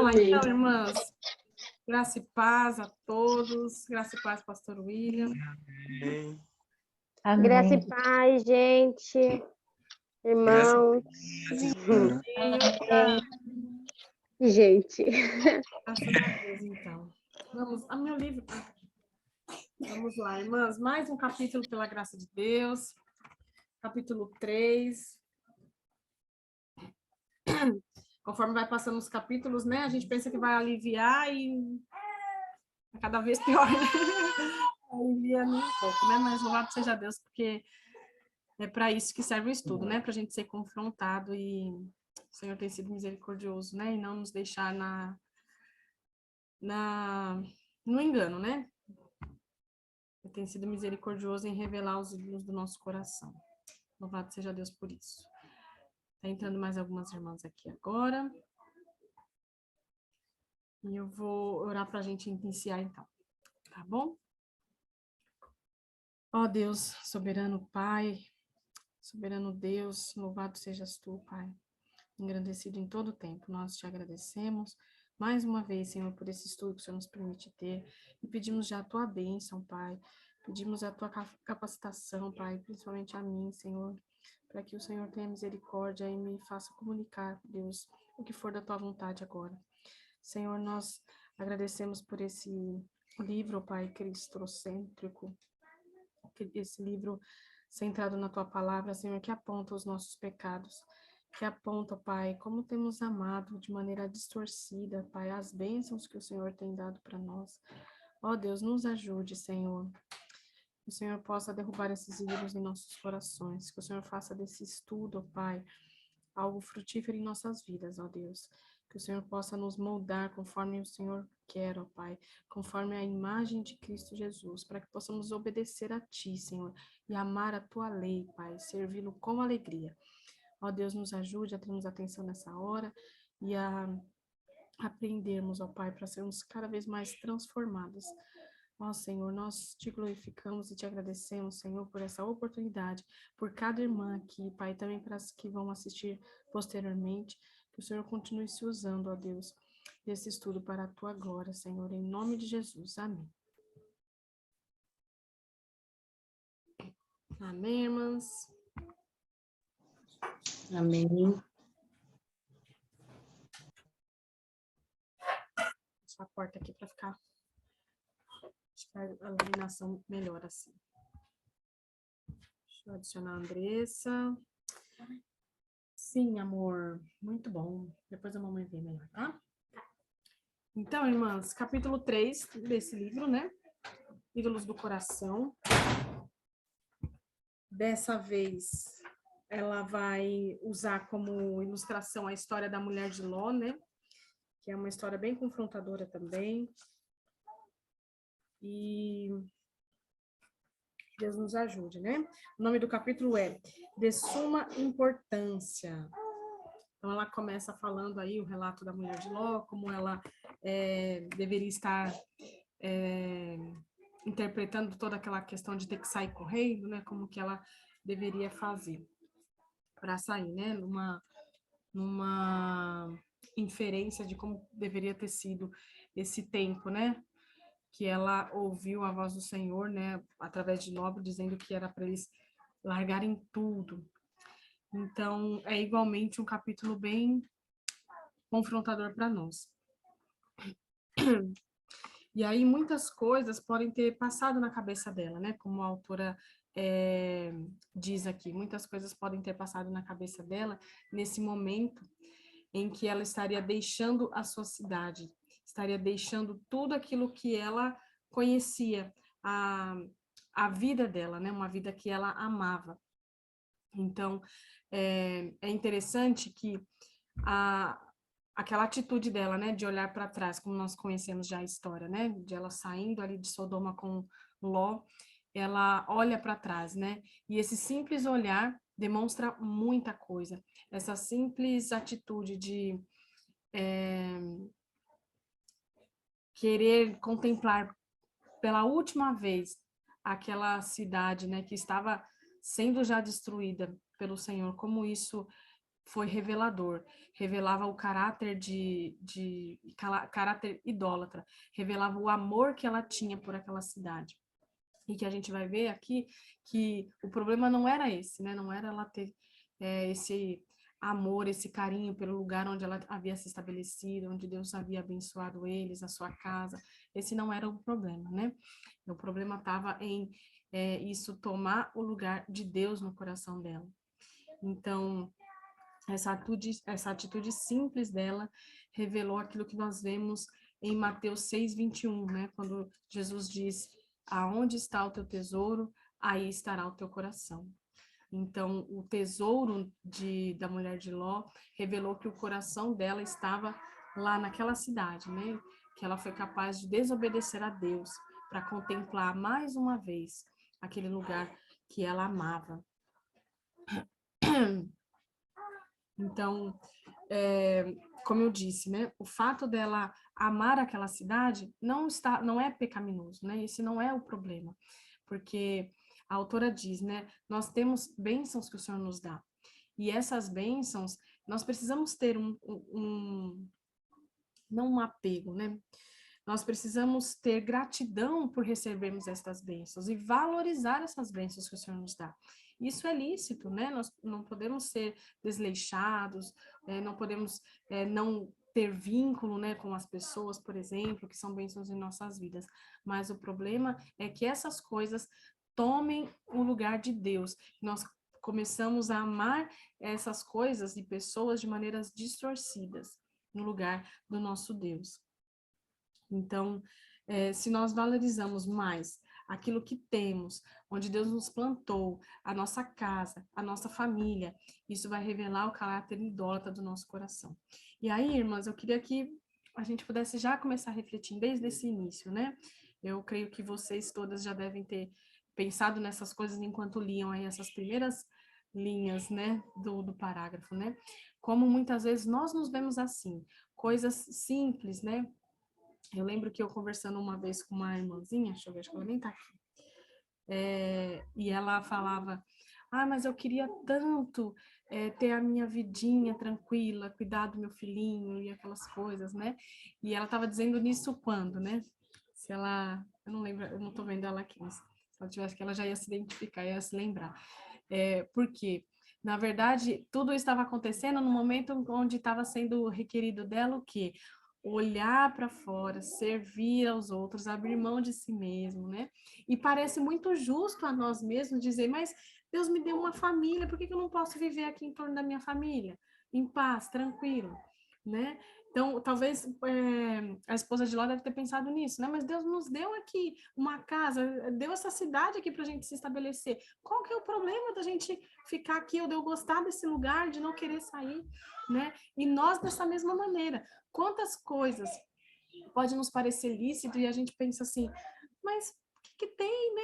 Vamos lá, então, irmãs. Graça e paz a todos. Graça e paz, pastor William. Amém. Graça e paz, gente. Irmãos. Gente. Graças a Deus, então. Vamos, a meu livro. Vamos lá, irmãs. Mais um capítulo pela graça de Deus. Capítulo 3. Conforme vai passando os capítulos, né? A gente pensa que vai aliviar e é cada vez pior, né? Alivia um pouco, né? Mas louvado seja Deus, porque é para isso que serve o estudo, né? Para a gente ser confrontado e o Senhor tem sido misericordioso, né? E não nos deixar no engano, né? Ele tem sido misericordioso em revelar os ídolos do nosso coração. Louvado seja Deus por isso. Está entrando mais algumas irmãs aqui agora. E eu vou orar para a gente iniciar, então. Tá bom? Ó Deus, soberano Pai, soberano Deus, louvado sejas tu, Pai. Engrandecido em todo o tempo, nós te agradecemos mais uma vez, Senhor, por esse estudo que o Senhor nos permite ter, e pedimos já a tua bênção, Pai, pedimos a tua capacitação, Pai, principalmente a mim, Senhor, para que o Senhor tenha misericórdia e me faça comunicar, Deus, o que for da tua vontade agora. Senhor, nós agradecemos por esse livro, Pai, cristocêntrico, esse livro centrado na tua palavra, Senhor, que aponta os nossos pecados, que aponta, Pai, como temos amado de maneira distorcida, Pai, as bênçãos que o Senhor tem dado para nós. Ó Deus, nos ajude, Senhor. Que o Senhor possa derrubar esses ídolos em nossos corações, que o Senhor faça desse estudo, Pai, algo frutífero em nossas vidas, ó Deus. Que o Senhor possa nos moldar conforme o Senhor quer, ó Pai, conforme a imagem de Cristo Jesus, para que possamos obedecer a Ti, Senhor, e amar a Tua lei, Pai, servi-lo com alegria. Ó Deus, nos ajude a termos atenção nessa hora e a aprendermos, ó Pai, para sermos cada vez mais transformados. Ó Senhor, nós te glorificamos e te agradecemos, Senhor, por essa oportunidade, por cada irmã aqui, Pai, também para as que vão assistir posteriormente, que o Senhor continue se usando, ó Deus, desse estudo para a tua glória, Senhor, em nome de Jesus. Amém. Amém, irmãs? Amém. Deixa a porta aqui para ficar. Acho que a iluminação melhor assim. Deixa eu adicionar a Andressa. Sim, amor. Muito bom. Depois a mamãe vê melhor, tá? Então, irmãs, capítulo 3 desse livro, né? Ídolos do Coração. Dessa vez, ela vai usar como ilustração a história da mulher de Ló, né? Que é uma história bem confrontadora também. E Deus nos ajude, né? O nome do capítulo é De Suma Importância. Então, ela começa falando aí o relato da mulher de Ló, como ela deveria estar interpretando toda aquela questão de ter que sair correndo, né? Como que ela deveria fazer para sair, né? Numa inferência de como deveria ter sido esse tempo, né? Que ela ouviu a voz do Senhor, né? Através de Nobre, dizendo que era para eles largarem tudo. Então, é igualmente um capítulo bem confrontador para nós. E aí muitas coisas podem ter passado na cabeça dela, né? Como a autora diz aqui, muitas coisas podem ter passado na cabeça dela nesse momento em que ela estaria deixando a sua cidade, estaria deixando tudo aquilo que ela conhecia, a vida dela, né? Uma vida que ela amava. Então, é interessante que aquela atitude dela, né, de olhar para trás, como nós conhecemos já a história, né, de ela saindo ali de Sodoma com Ló, ela olha para trás, né, e esse simples olhar demonstra muita coisa. Essa simples atitude de querer contemplar pela última vez aquela cidade, né, que estava sendo já destruída pelo Senhor, como isso foi revelador, revelava o caráter caráter idólatra, revelava o amor que ela tinha por aquela cidade. E que a gente vai ver aqui que o problema não era esse, né? Não era ela ter esse amor, esse carinho pelo lugar onde ela havia se estabelecido, onde Deus havia abençoado eles, a sua casa. Esse não era o problema, né? O problema estava em isso tomar o lugar de Deus no coração dela. Então, essa atitude simples dela revelou aquilo que nós vemos em Mateus 6:21, né? Quando Jesus diz: aonde está o teu tesouro, aí estará o teu coração. Então, o tesouro da mulher de Ló revelou que o coração dela estava lá naquela cidade, né? Que ela foi capaz de desobedecer a Deus para contemplar mais uma vez aquele lugar que ela amava. Então, como eu disse, né? O fato dela amar aquela cidade não é pecaminoso, né? Esse não é o problema, porque a autora diz, né? Nós temos bênçãos que o Senhor nos dá, e essas bênçãos nós precisamos ter não um apego, né? Nós precisamos ter gratidão por recebermos estas bênçãos e valorizar essas bênçãos que o Senhor nos dá. Isso é lícito, né? Nós não podemos ser desleixados, não podemos não ter vínculo, né, com as pessoas, por exemplo, que são bênçãos em nossas vidas. Mas o problema é que essas coisas tomem o lugar de Deus. Nós começamos a amar essas coisas e pessoas de maneiras distorcidas no lugar do nosso Deus. Então, se nós valorizamos mais aquilo que temos, onde Deus nos plantou, a nossa casa, a nossa família, isso vai revelar o caráter idólatra do nosso coração. E aí, irmãs, eu queria que a gente pudesse já começar a refletir desde esse início, né? Eu creio que vocês todas já devem ter pensado nessas coisas enquanto liam aí essas primeiras linhas, né, do parágrafo, né? Como muitas vezes nós nos vemos assim, coisas simples, né? Eu lembro que eu conversando uma vez com uma irmãzinha, deixa eu ver, acho que ela nem tá aqui, e ela falava, mas eu queria tanto ter a minha vidinha tranquila, cuidar do meu filhinho e aquelas coisas, né? E ela estava dizendo nisso quando, né? Se ela, eu não lembro, eu não tô vendo ela aqui, mas se ela tivesse que ela já ia se identificar, ia se lembrar. Porque, na verdade, tudo estava acontecendo no momento onde estava sendo requerido dela o quê? Olhar para fora, servir aos outros, abrir mão de si mesmo, né? E parece muito justo a nós mesmos dizer, mas Deus me deu uma família, por que eu não posso viver aqui em torno da minha família? Em paz, tranquilo, né? Então, talvez a esposa de Ló deve ter pensado nisso, né? Mas Deus nos deu aqui uma casa, deu essa cidade aqui para a gente se estabelecer. Qual que é o problema da gente ficar aqui, ou de eu gostar desse lugar, de não querer sair, né? E nós, dessa mesma maneira, quantas coisas pode nos parecer lícito e a gente pensa assim, mas o que tem,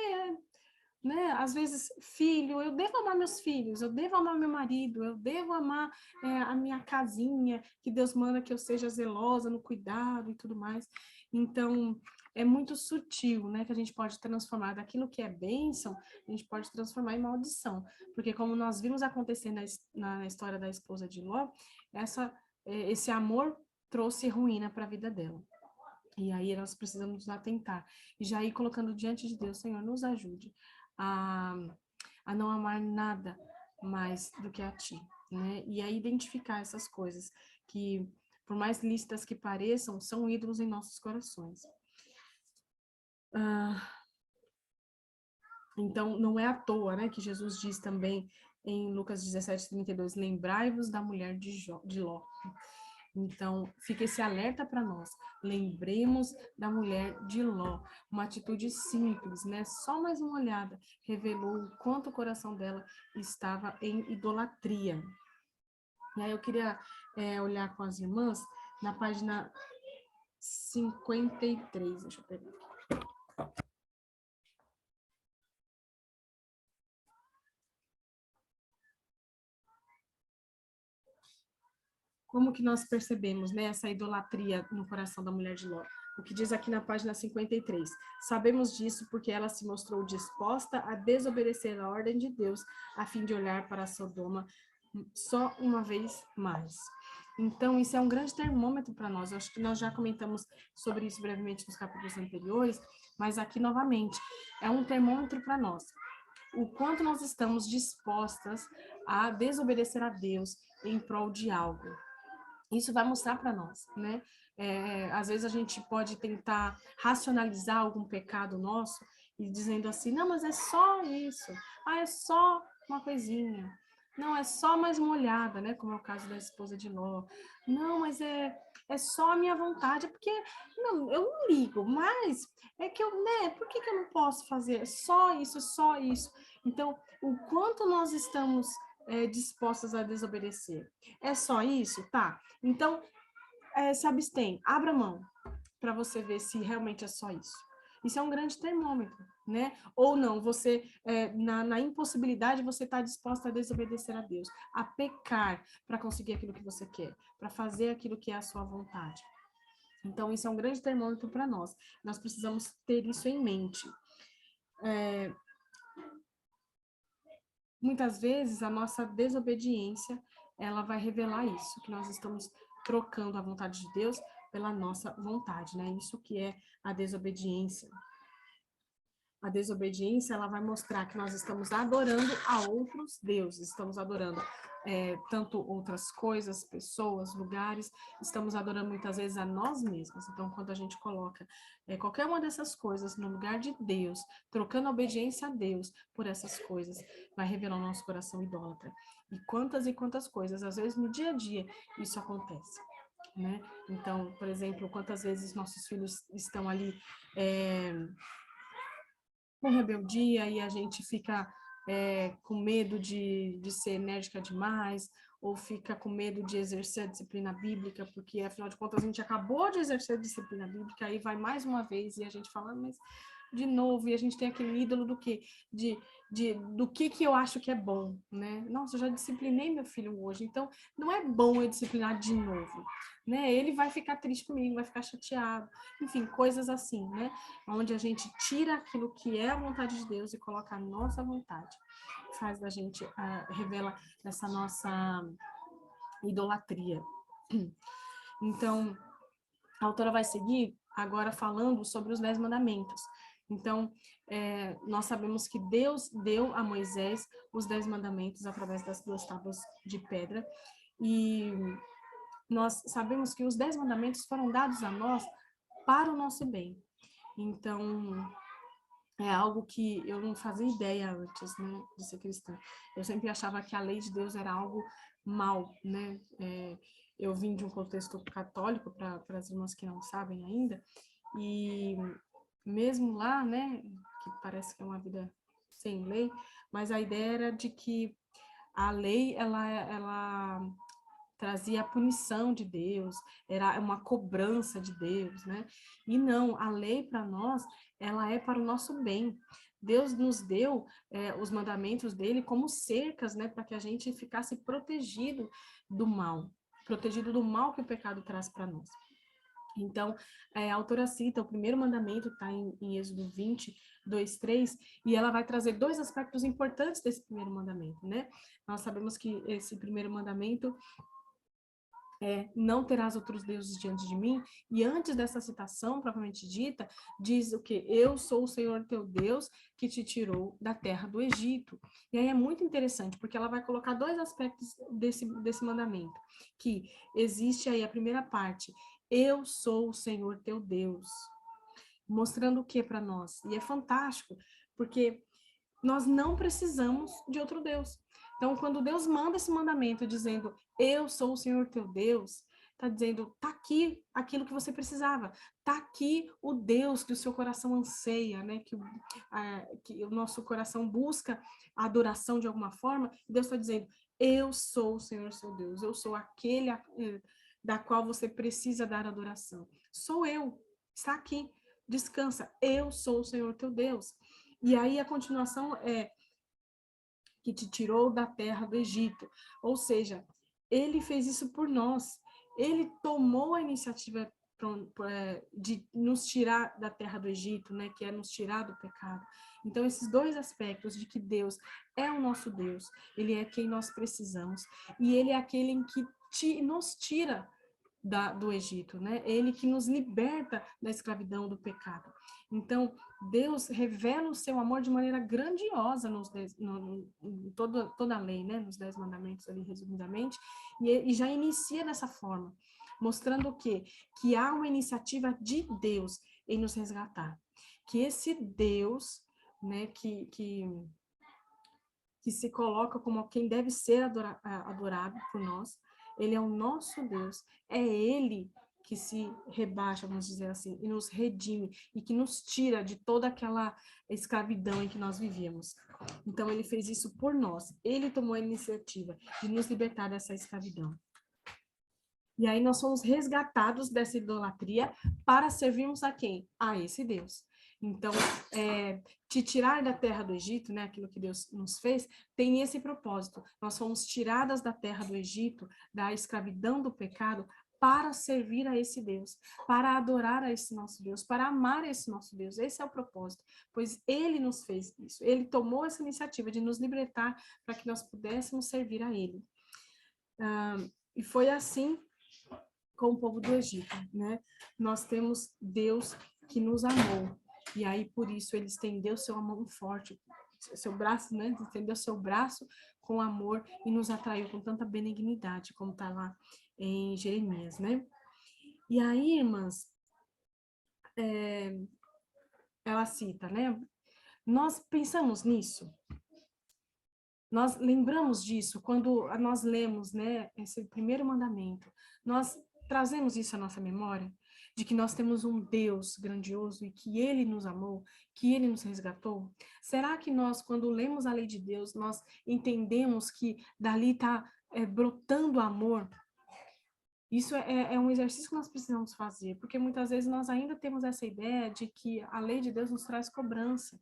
né? Às vezes, filho, eu devo amar meus filhos, eu devo amar meu marido, eu devo amar a minha casinha, que Deus manda que eu seja zelosa no cuidado e tudo mais. Então, é muito sutil, né, que a gente pode transformar daquilo que é bênção, a gente pode transformar em maldição. Porque como nós vimos acontecer na história da esposa de Ló, esse amor trouxe ruína para a vida dela. E aí nós precisamos nos atentar. E já ir colocando diante de Deus, Senhor, nos ajude a não amar nada mais do que a Ti, né? E a identificar essas coisas que, por mais lícitas que pareçam, são ídolos em nossos corações. Então, não é à toa, né, que Jesus diz também em Lucas 17:32, lembrai-vos da mulher de Ló. Então, fica esse alerta para nós. Lembremos da mulher de Ló. Uma atitude simples, né? Só mais uma olhada revelou o quanto o coração dela estava em idolatria. E aí eu queria olhar com as irmãs na página 53. Deixa eu pegar aqui. Como que nós percebemos, né, essa idolatria no coração da mulher de Ló? O que diz aqui na página 53. Sabemos disso porque ela se mostrou disposta a desobedecer a ordem de Deus a fim de olhar para Sodoma só uma vez mais. Então, isso é um grande termômetro para nós. Eu acho que nós já comentamos sobre isso brevemente nos capítulos anteriores, mas aqui novamente, é um termômetro para nós. O quanto nós estamos dispostas a desobedecer a Deus em prol de algo. Isso vai mostrar para nós, né? Às vezes a gente pode tentar racionalizar algum pecado nosso e dizendo assim, não, mas é só isso, é só uma coisinha, não, é só mais uma olhada, né? Como é o caso da esposa de Ló. Não, mas é só a minha vontade, porque não, eu não ligo, mas é que eu, né? Por que eu não posso fazer? Só isso, só isso. Então, o quanto nós estamos dispostas a desobedecer? É só isso? Tá. Então, se abstém, abra mão para você ver se realmente é só isso. Isso é um grande termômetro, né? Ou não, você, na impossibilidade, você está disposta a desobedecer a Deus, a pecar para conseguir aquilo que você quer, para fazer aquilo que é a sua vontade. Então, isso é um grande termômetro para nós. Nós precisamos ter isso em mente. Muitas vezes, a nossa desobediência, ela vai revelar isso, que nós estamos trocando a vontade de Deus pela nossa vontade, né? Isso que é a desobediência. A desobediência, ela vai mostrar que nós estamos adorando a outros deuses, estamos adorando tanto outras coisas, pessoas, lugares, estamos adorando muitas vezes a nós mesmos. Então, quando a gente coloca qualquer uma dessas coisas no lugar de Deus, trocando a obediência a Deus por essas coisas, vai revelar o nosso coração idólatra. E quantas coisas, às vezes no dia a dia, isso acontece. Né? Então, por exemplo, quantas vezes nossos filhos estão ali com rebeldia e a gente fica com medo de ser enérgica demais, ou fica com medo de exercer a disciplina bíblica, porque, afinal de contas, a gente acabou de exercer a disciplina bíblica, aí vai mais uma vez e a gente fala, mas de novo, e a gente tem aquele ídolo do quê? Do que eu acho que é bom, né? Nossa, eu já disciplinei meu filho hoje, então não é bom eu disciplinar de novo, né? Ele vai ficar triste comigo, vai ficar chateado, enfim, coisas assim, né? Onde a gente tira aquilo que é a vontade de Deus e coloca a nossa vontade. Faz da gente, revela essa nossa idolatria. Então, a autora vai seguir agora falando sobre os 10 mandamentos. Então, nós sabemos que Deus deu a Moisés os 10 mandamentos através das 2 tábuas de pedra, e nós sabemos que os 10 mandamentos foram dados a nós para o nosso bem. Então, é algo que eu não fazia ideia antes, né, de ser cristã. Eu sempre achava que a lei de Deus era algo mal, né? Eu vim de um contexto católico, para as irmãs que não sabem ainda, e mesmo lá, né, que parece que é uma vida sem lei, mas a ideia era de que a lei, ela trazia a punição de Deus, era uma cobrança de Deus, né? E não, a lei para nós, ela é para o nosso bem. Deus nos deu os mandamentos dele como cercas, né, para que a gente ficasse protegido do mal que o pecado traz para nós. Então, a autora cita o primeiro mandamento, está em Êxodo 20, 2, 3, e ela vai trazer 2 aspectos importantes desse primeiro mandamento, né? Nós sabemos que esse primeiro mandamento não terás outros deuses diante de mim, e antes dessa citação, propriamente dita, diz o que? Eu sou o Senhor teu Deus, que te tirou da terra do Egito. E aí é muito interessante, porque ela vai colocar 2 aspectos desse mandamento, que existe aí a primeira parte, eu sou o Senhor teu Deus, mostrando o que para nós? E é fantástico, porque nós não precisamos de outro Deus. Então, quando Deus manda esse mandamento dizendo, eu sou o Senhor teu Deus, está dizendo, está aqui aquilo que você precisava, está aqui o Deus que o seu coração anseia, né? Que o nosso coração busca a adoração de alguma forma, Deus está dizendo, eu sou o Senhor seu Deus, eu sou aquele da qual você precisa dar adoração. Sou eu, está aqui, descansa, eu sou o Senhor teu Deus. E aí a continuação é que te tirou da terra do Egito. Ou seja, ele fez isso por nós. Ele tomou a iniciativa de nos tirar da terra do Egito, né, que é nos tirar do pecado. Então, esses dois aspectos de que Deus é o nosso Deus, ele é quem nós precisamos, e ele é aquele em que nos tira do Egito, né? Ele que nos liberta da escravidão, do pecado. Então, Deus revela o seu amor de maneira grandiosa em toda a lei, né? Nos 10 mandamentos ali, resumidamente, e já inicia dessa forma, mostrando o quê? Que há uma iniciativa de Deus em nos resgatar. Que esse Deus, né, que se coloca como quem deve ser adorado por nós, ele é o nosso Deus, é ele que se rebaixa, vamos dizer assim, e nos redime, e que nos tira de toda aquela escravidão em que nós vivíamos. Então, ele fez isso por nós, ele tomou a iniciativa de nos libertar dessa escravidão. E aí nós somos resgatados dessa idolatria para servirmos a quem? A esse Deus. Então, te tirar da terra do Egito, né, aquilo que Deus nos fez, tem esse propósito. Nós fomos tiradas da terra do Egito, da escravidão do pecado, para servir a esse Deus, para adorar a esse nosso Deus, para amar esse nosso Deus. Esse é o propósito, pois ele nos fez isso. Ele tomou essa iniciativa de nos libertar para que nós pudéssemos servir a ele. E foi assim com o povo do Egito, né? Nós temos Deus que nos amou, e aí por isso ele estendeu seu mão forte, seu braço, né? Estendeu seu braço com amor e nos atraiu com tanta benignidade, como está lá em Jeremias, né? E aí, irmãs, ela cita, né? Nós pensamos nisso, nós lembramos disso quando nós lemos, né, esse primeiro mandamento, nós trazemos isso à nossa memória, de que nós temos um Deus grandioso e que ele nos amou, que ele nos resgatou? Será que nós, quando lemos a lei de Deus, nós entendemos que dali está brotando amor? Isso é um exercício que nós precisamos fazer, porque muitas vezes nós ainda temos essa ideia de que a lei de Deus nos traz cobrança.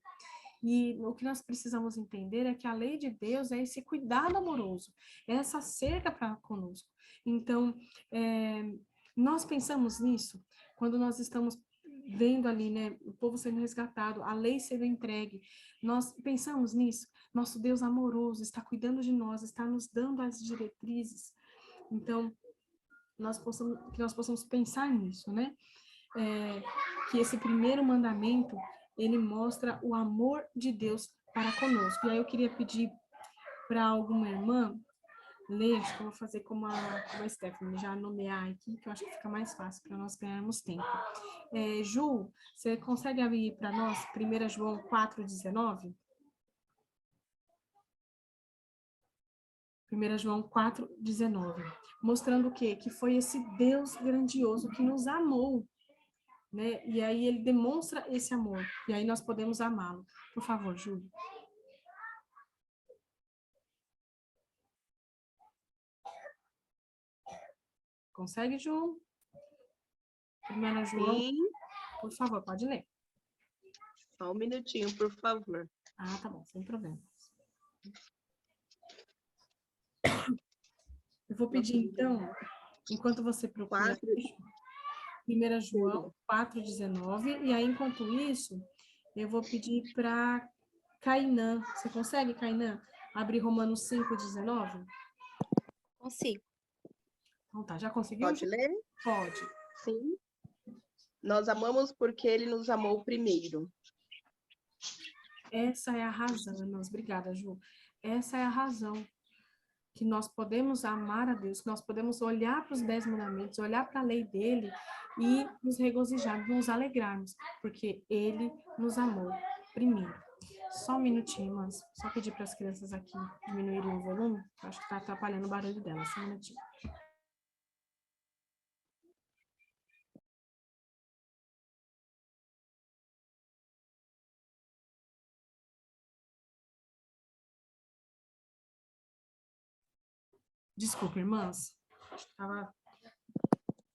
E o que nós precisamos entender é que a lei de Deus é esse cuidado amoroso, é essa cerca para conosco. Então, nós pensamos nisso quando nós estamos vendo ali, né, o povo sendo resgatado, a lei sendo entregue. Nós pensamos nisso. Nosso Deus amoroso está cuidando de nós, está nos dando as diretrizes. Então, que nós possamos pensar nisso, né? Que esse primeiro mandamento ele mostra o amor de Deus para conosco. E aí eu queria pedir para alguma irmã ler, acho que eu vou fazer como a Stephanie, já nomear aqui, que eu acho que fica mais fácil para nós ganharmos tempo. Ju, você consegue abrir para nós 1 João 4,19? 1 João 4,19. Mostrando o quê? Que foi esse Deus grandioso que nos amou, né? E aí ele demonstra esse amor, e aí nós podemos amá-lo. Por favor, Júlio. Consegue, Ju? 1 João, Sim. por favor, pode ler. Só um minutinho, por favor. Ah, tá bom, sem problema. Eu vou pedir, então, enquanto você procura, 1 João 4,19, e aí, enquanto isso, eu vou pedir para Cainã. Você consegue, Cainã, abrir Romanos 5,19? Consigo. Então tá, já conseguiu? Pode ler? Pode. Sim. Nós amamos porque ele nos amou primeiro. Essa é a razão, irmãos. Obrigada, Ju. Essa é a razão que nós podemos amar a Deus, que nós podemos olhar para os 10 mandamentos, olhar para a lei dele e nos regozijarmos, nos alegrarmos, porque ele nos amou primeiro. Só um minutinho, irmãs. Só pedir para as crianças aqui diminuírem o volume, acho que está atrapalhando o barulho delas. Só um minutinho. Desculpa, irmãs. Acho que estava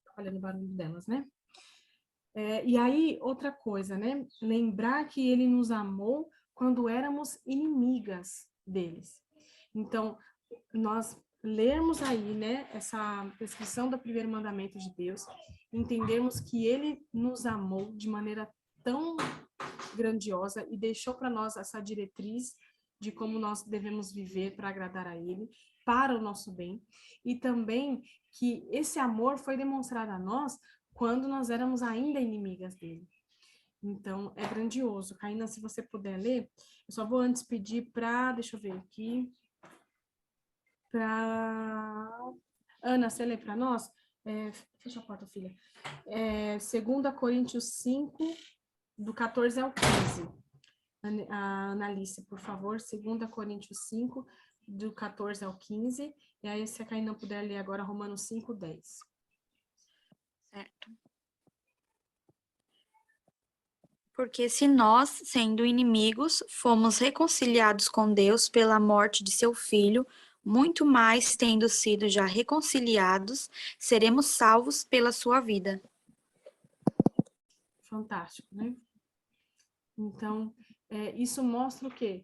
atrapalhando o barulho delas, né? E aí, outra coisa, né? Lembrar que ele nos amou quando éramos inimigas deles. Então, nós lermos aí, né, essa descrição do primeiro mandamento de Deus, entendermos que ele nos amou de maneira tão grandiosa e deixou para nós essa diretriz de como nós devemos viver para agradar a ele, para o nosso bem, e também que esse amor foi demonstrado a nós quando nós éramos ainda inimigas dele. Então, é grandioso. Caína, se você puder ler, eu só vou antes pedir para, deixa eu ver aqui, para Ana, você lê para nós? Fecha a porta, filha. 2 Coríntios 5, do 14 ao 15. A Analice, por favor, 2 Coríntios 5, do 14 ao 15. E aí, se a Caína puder ler agora, Romanos 5, 10. Certo. Porque se nós, sendo inimigos, fomos reconciliados com Deus pela morte de seu Filho, muito mais tendo sido já reconciliados, seremos salvos pela sua vida. Fantástico, né? Então, isso mostra o quê?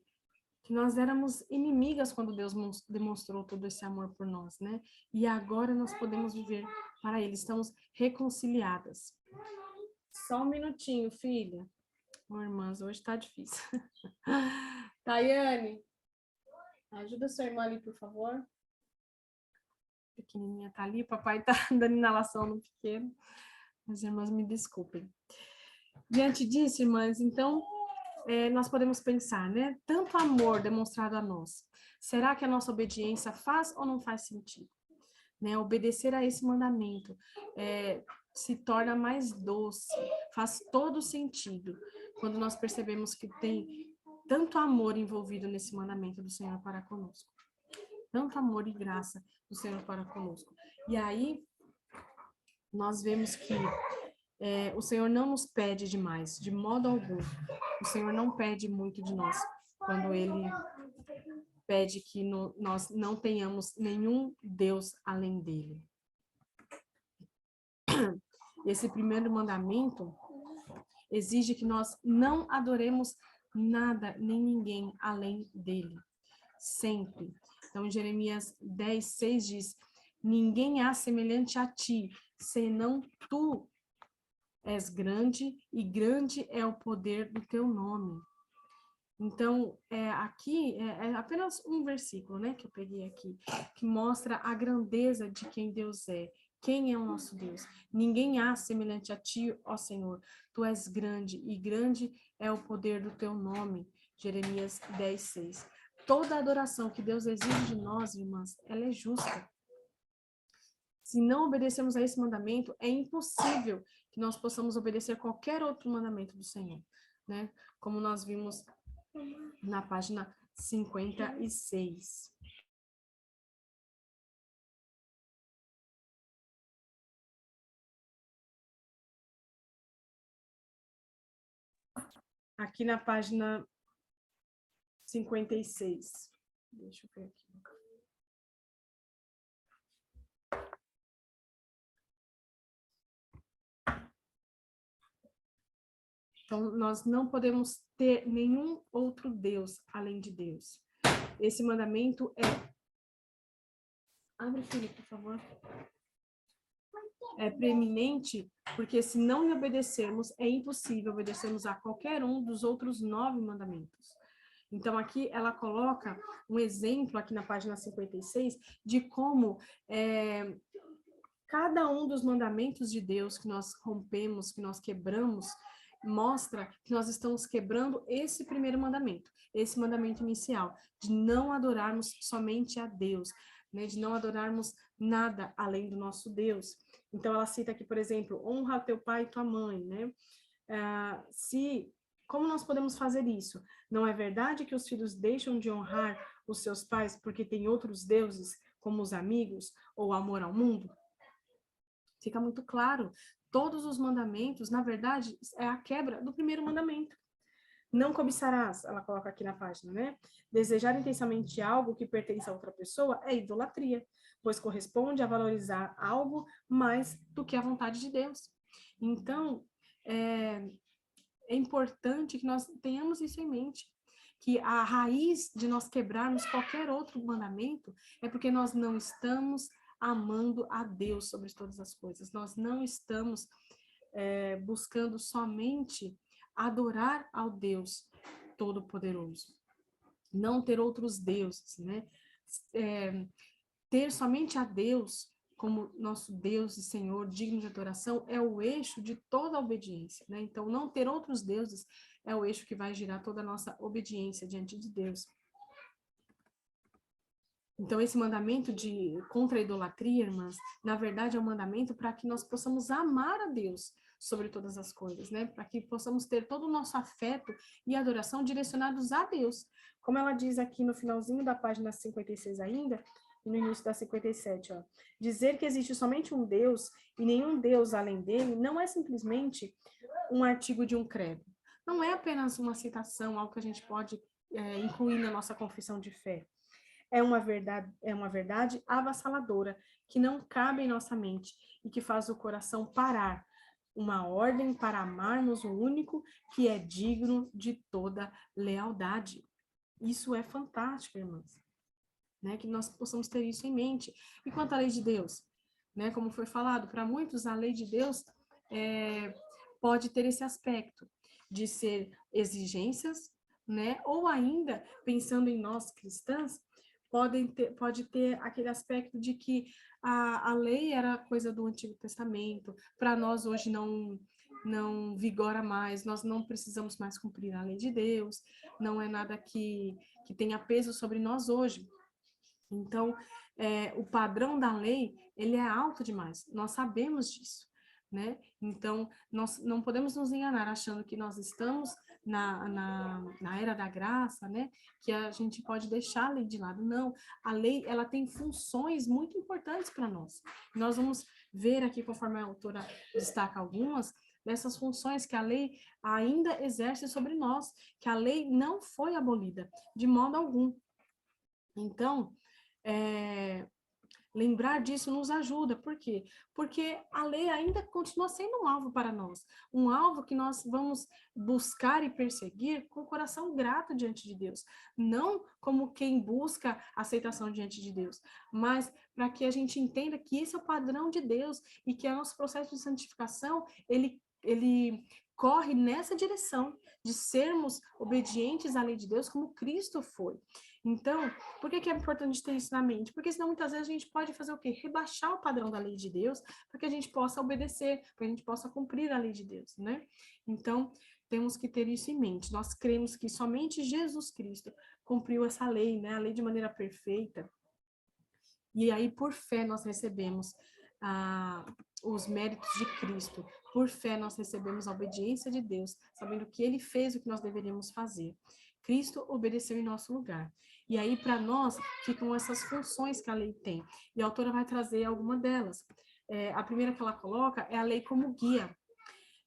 Que nós éramos inimigas quando Deus demonstrou todo esse amor por nós, né? E agora nós podemos viver para Ele, estamos reconciliadas. Só um minutinho, filha. Irmãs, hoje tá difícil. Tayane, ajuda sua irmã ali, por favor. A pequenininha tá ali, o papai tá dando inalação no pequeno. As irmãs me desculpem. Diante disso, irmãs, então, nós podemos pensar, né? Tanto amor demonstrado a nós. Será que a nossa obediência faz ou não faz sentido? Né? Obedecer a esse mandamento se torna mais doce, faz todo sentido quando nós percebemos que tem tanto amor envolvido nesse mandamento do Senhor para conosco. Tanto amor e graça do Senhor para conosco. E aí, nós vemos que o Senhor não nos pede demais, de modo algum. O Senhor não pede muito de nós, quando Ele pede que nós não tenhamos nenhum Deus além dele. Esse primeiro mandamento exige que nós não adoremos nada nem ninguém além dele, sempre. Então, Jeremias 10, 6 diz: ninguém há semelhante a ti, senão tu és grande, e grande é o poder do teu nome. Então, aqui é apenas um versículo, né, que eu peguei aqui, que mostra a grandeza de quem Deus é. Quem é o nosso Deus? Ninguém há semelhante a ti, ó Senhor. Tu és grande, e grande é o poder do teu nome. Jeremias 10, 6. Toda adoração que Deus exige de nós, irmãs, ela é justa. Se não obedecermos a esse mandamento, é impossível que nós possamos obedecer qualquer outro mandamento do Senhor, né? Como nós vimos na página 56. Aqui na página 56. Deixa eu ver aqui. Então, nós não podemos ter nenhum outro Deus além de Deus. Esse mandamento Abre, filho, por favor. É preeminente, porque se não lhe obedecermos, é impossível obedecermos a qualquer um dos outros 9 mandamentos. Então, aqui ela coloca um exemplo, aqui na página 56, de como cada um dos mandamentos de Deus que nós rompemos, que nós quebramos, mostra que nós estamos quebrando esse primeiro mandamento, esse mandamento inicial, de não adorarmos somente a Deus, né, de não adorarmos nada além do nosso Deus. Então, ela cita aqui, por exemplo, honra teu pai e tua mãe, né? Como nós podemos fazer isso? Não é verdade que os filhos deixam de honrar os seus pais porque têm outros deuses, como os amigos ou amor ao mundo? Fica muito claro. Todos os mandamentos, na verdade, é a quebra do primeiro mandamento. Não cobiçarás, ela coloca aqui na página, né? Desejar intensamente algo que pertence a outra pessoa é idolatria, pois corresponde a valorizar algo mais do que a vontade de Deus. Então, é importante que nós tenhamos isso em mente, que a raiz de nós quebrarmos qualquer outro mandamento é porque nós não estamos amando a Deus sobre todas as coisas. Nós não estamos buscando somente adorar ao Deus Todo-Poderoso. Não ter outros deuses, né? Ter somente a Deus como nosso Deus e Senhor digno de adoração é o eixo de toda a obediência, né? Então, não ter outros deuses é o eixo que vai girar toda a nossa obediência diante de Deus. Então, esse mandamento contra a idolatria, irmãs, na verdade é um mandamento para que nós possamos amar a Deus sobre todas as coisas, né? Para que possamos ter todo o nosso afeto e adoração direcionados a Deus. Como ela diz aqui no finalzinho da página 56 ainda, e no início da 57, ó. Dizer que existe somente um Deus e nenhum Deus além dele não é simplesmente um artigo de um credo. Não é apenas uma citação, algo que a gente pode incluir na nossa confissão de fé. É uma verdade avassaladora, que não cabe em nossa mente e que faz o coração parar. Uma ordem para amarmos o único que é digno de toda lealdade. Isso é fantástico, irmãs. Né? Que nós possamos ter isso em mente. E quanto à lei de Deus? Né? Como foi falado, para muitos a lei de Deus pode ter esse aspecto de ser exigências, né? Ou ainda, pensando em nós cristãs, pode ter aquele aspecto de que a lei era coisa do Antigo Testamento, para nós hoje não vigora mais, nós não precisamos mais cumprir a lei de Deus, não é nada que tenha peso sobre nós hoje. Então, o padrão da lei, ele é alto demais, nós sabemos disso, né? Então, nós não podemos nos enganar achando que nós estamos na era da graça, né? Que a gente pode deixar a lei de lado. Não, a lei, ela tem funções muito importantes para nós. Nós vamos ver aqui, conforme a autora destaca algumas, dessas funções que a lei ainda exerce sobre nós, que a lei não foi abolida, de modo algum. Então, lembrar disso nos ajuda. Por quê? Porque a lei ainda continua sendo um alvo para nós. Um alvo que nós vamos buscar e perseguir com o coração grato diante de Deus. Não como quem busca aceitação diante de Deus, mas para que a gente entenda que esse é o padrão de Deus e que o nosso processo de santificação, ele corre nessa direção de sermos obedientes à lei de Deus como Cristo foi. Então, por que é importante ter isso na mente? Porque senão muitas vezes a gente pode fazer o quê? Rebaixar o padrão da lei de Deus para que a gente possa obedecer, para que a gente possa cumprir a lei de Deus, né? Então, temos que ter isso em mente. Nós cremos que somente Jesus Cristo cumpriu essa lei, né? A lei de maneira perfeita. E aí, por fé, nós recebemos os méritos de Cristo. Por fé, nós recebemos a obediência de Deus, sabendo que Ele fez o que nós deveríamos fazer. Cristo obedeceu em nosso lugar. E aí, para nós, ficam essas funções que a lei tem. E a autora vai trazer alguma delas. A primeira que ela coloca é a lei como guia.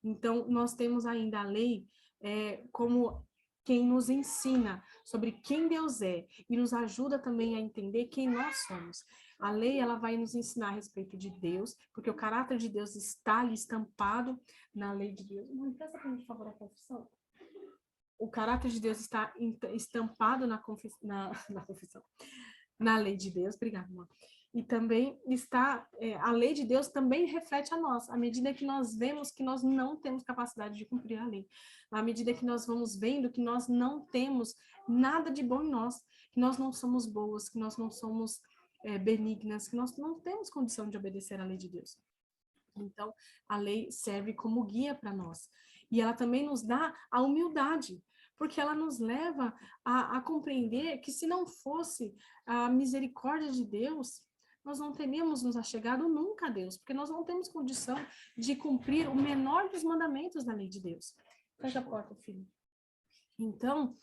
Então, nós temos ainda a lei como quem nos ensina sobre quem Deus é e nos ajuda também a entender quem nós somos. A lei, ela vai nos ensinar a respeito de Deus, porque o caráter de Deus está ali estampado na lei de Deus. Mãe, presta para mim, por favor, a confissão. O caráter de Deus está estampado na confissão, na lei de Deus. Obrigada, amor. E também está, a lei de Deus também reflete a nós, à medida que nós vemos que nós não temos capacidade de cumprir a lei, à medida que nós vamos vendo que nós não temos nada de bom em nós, que nós não somos boas, que nós não somos benignas, que nós não temos condição de obedecer à lei de Deus. Então, a lei serve como guia para nós. E ela também nos dá a humildade, porque ela nos leva a compreender que se não fosse a misericórdia de Deus, nós não teríamos nos achegado nunca a Deus, porque nós não temos condição de cumprir o menor dos mandamentos da lei de Deus. Fecha a porta, filho. Então,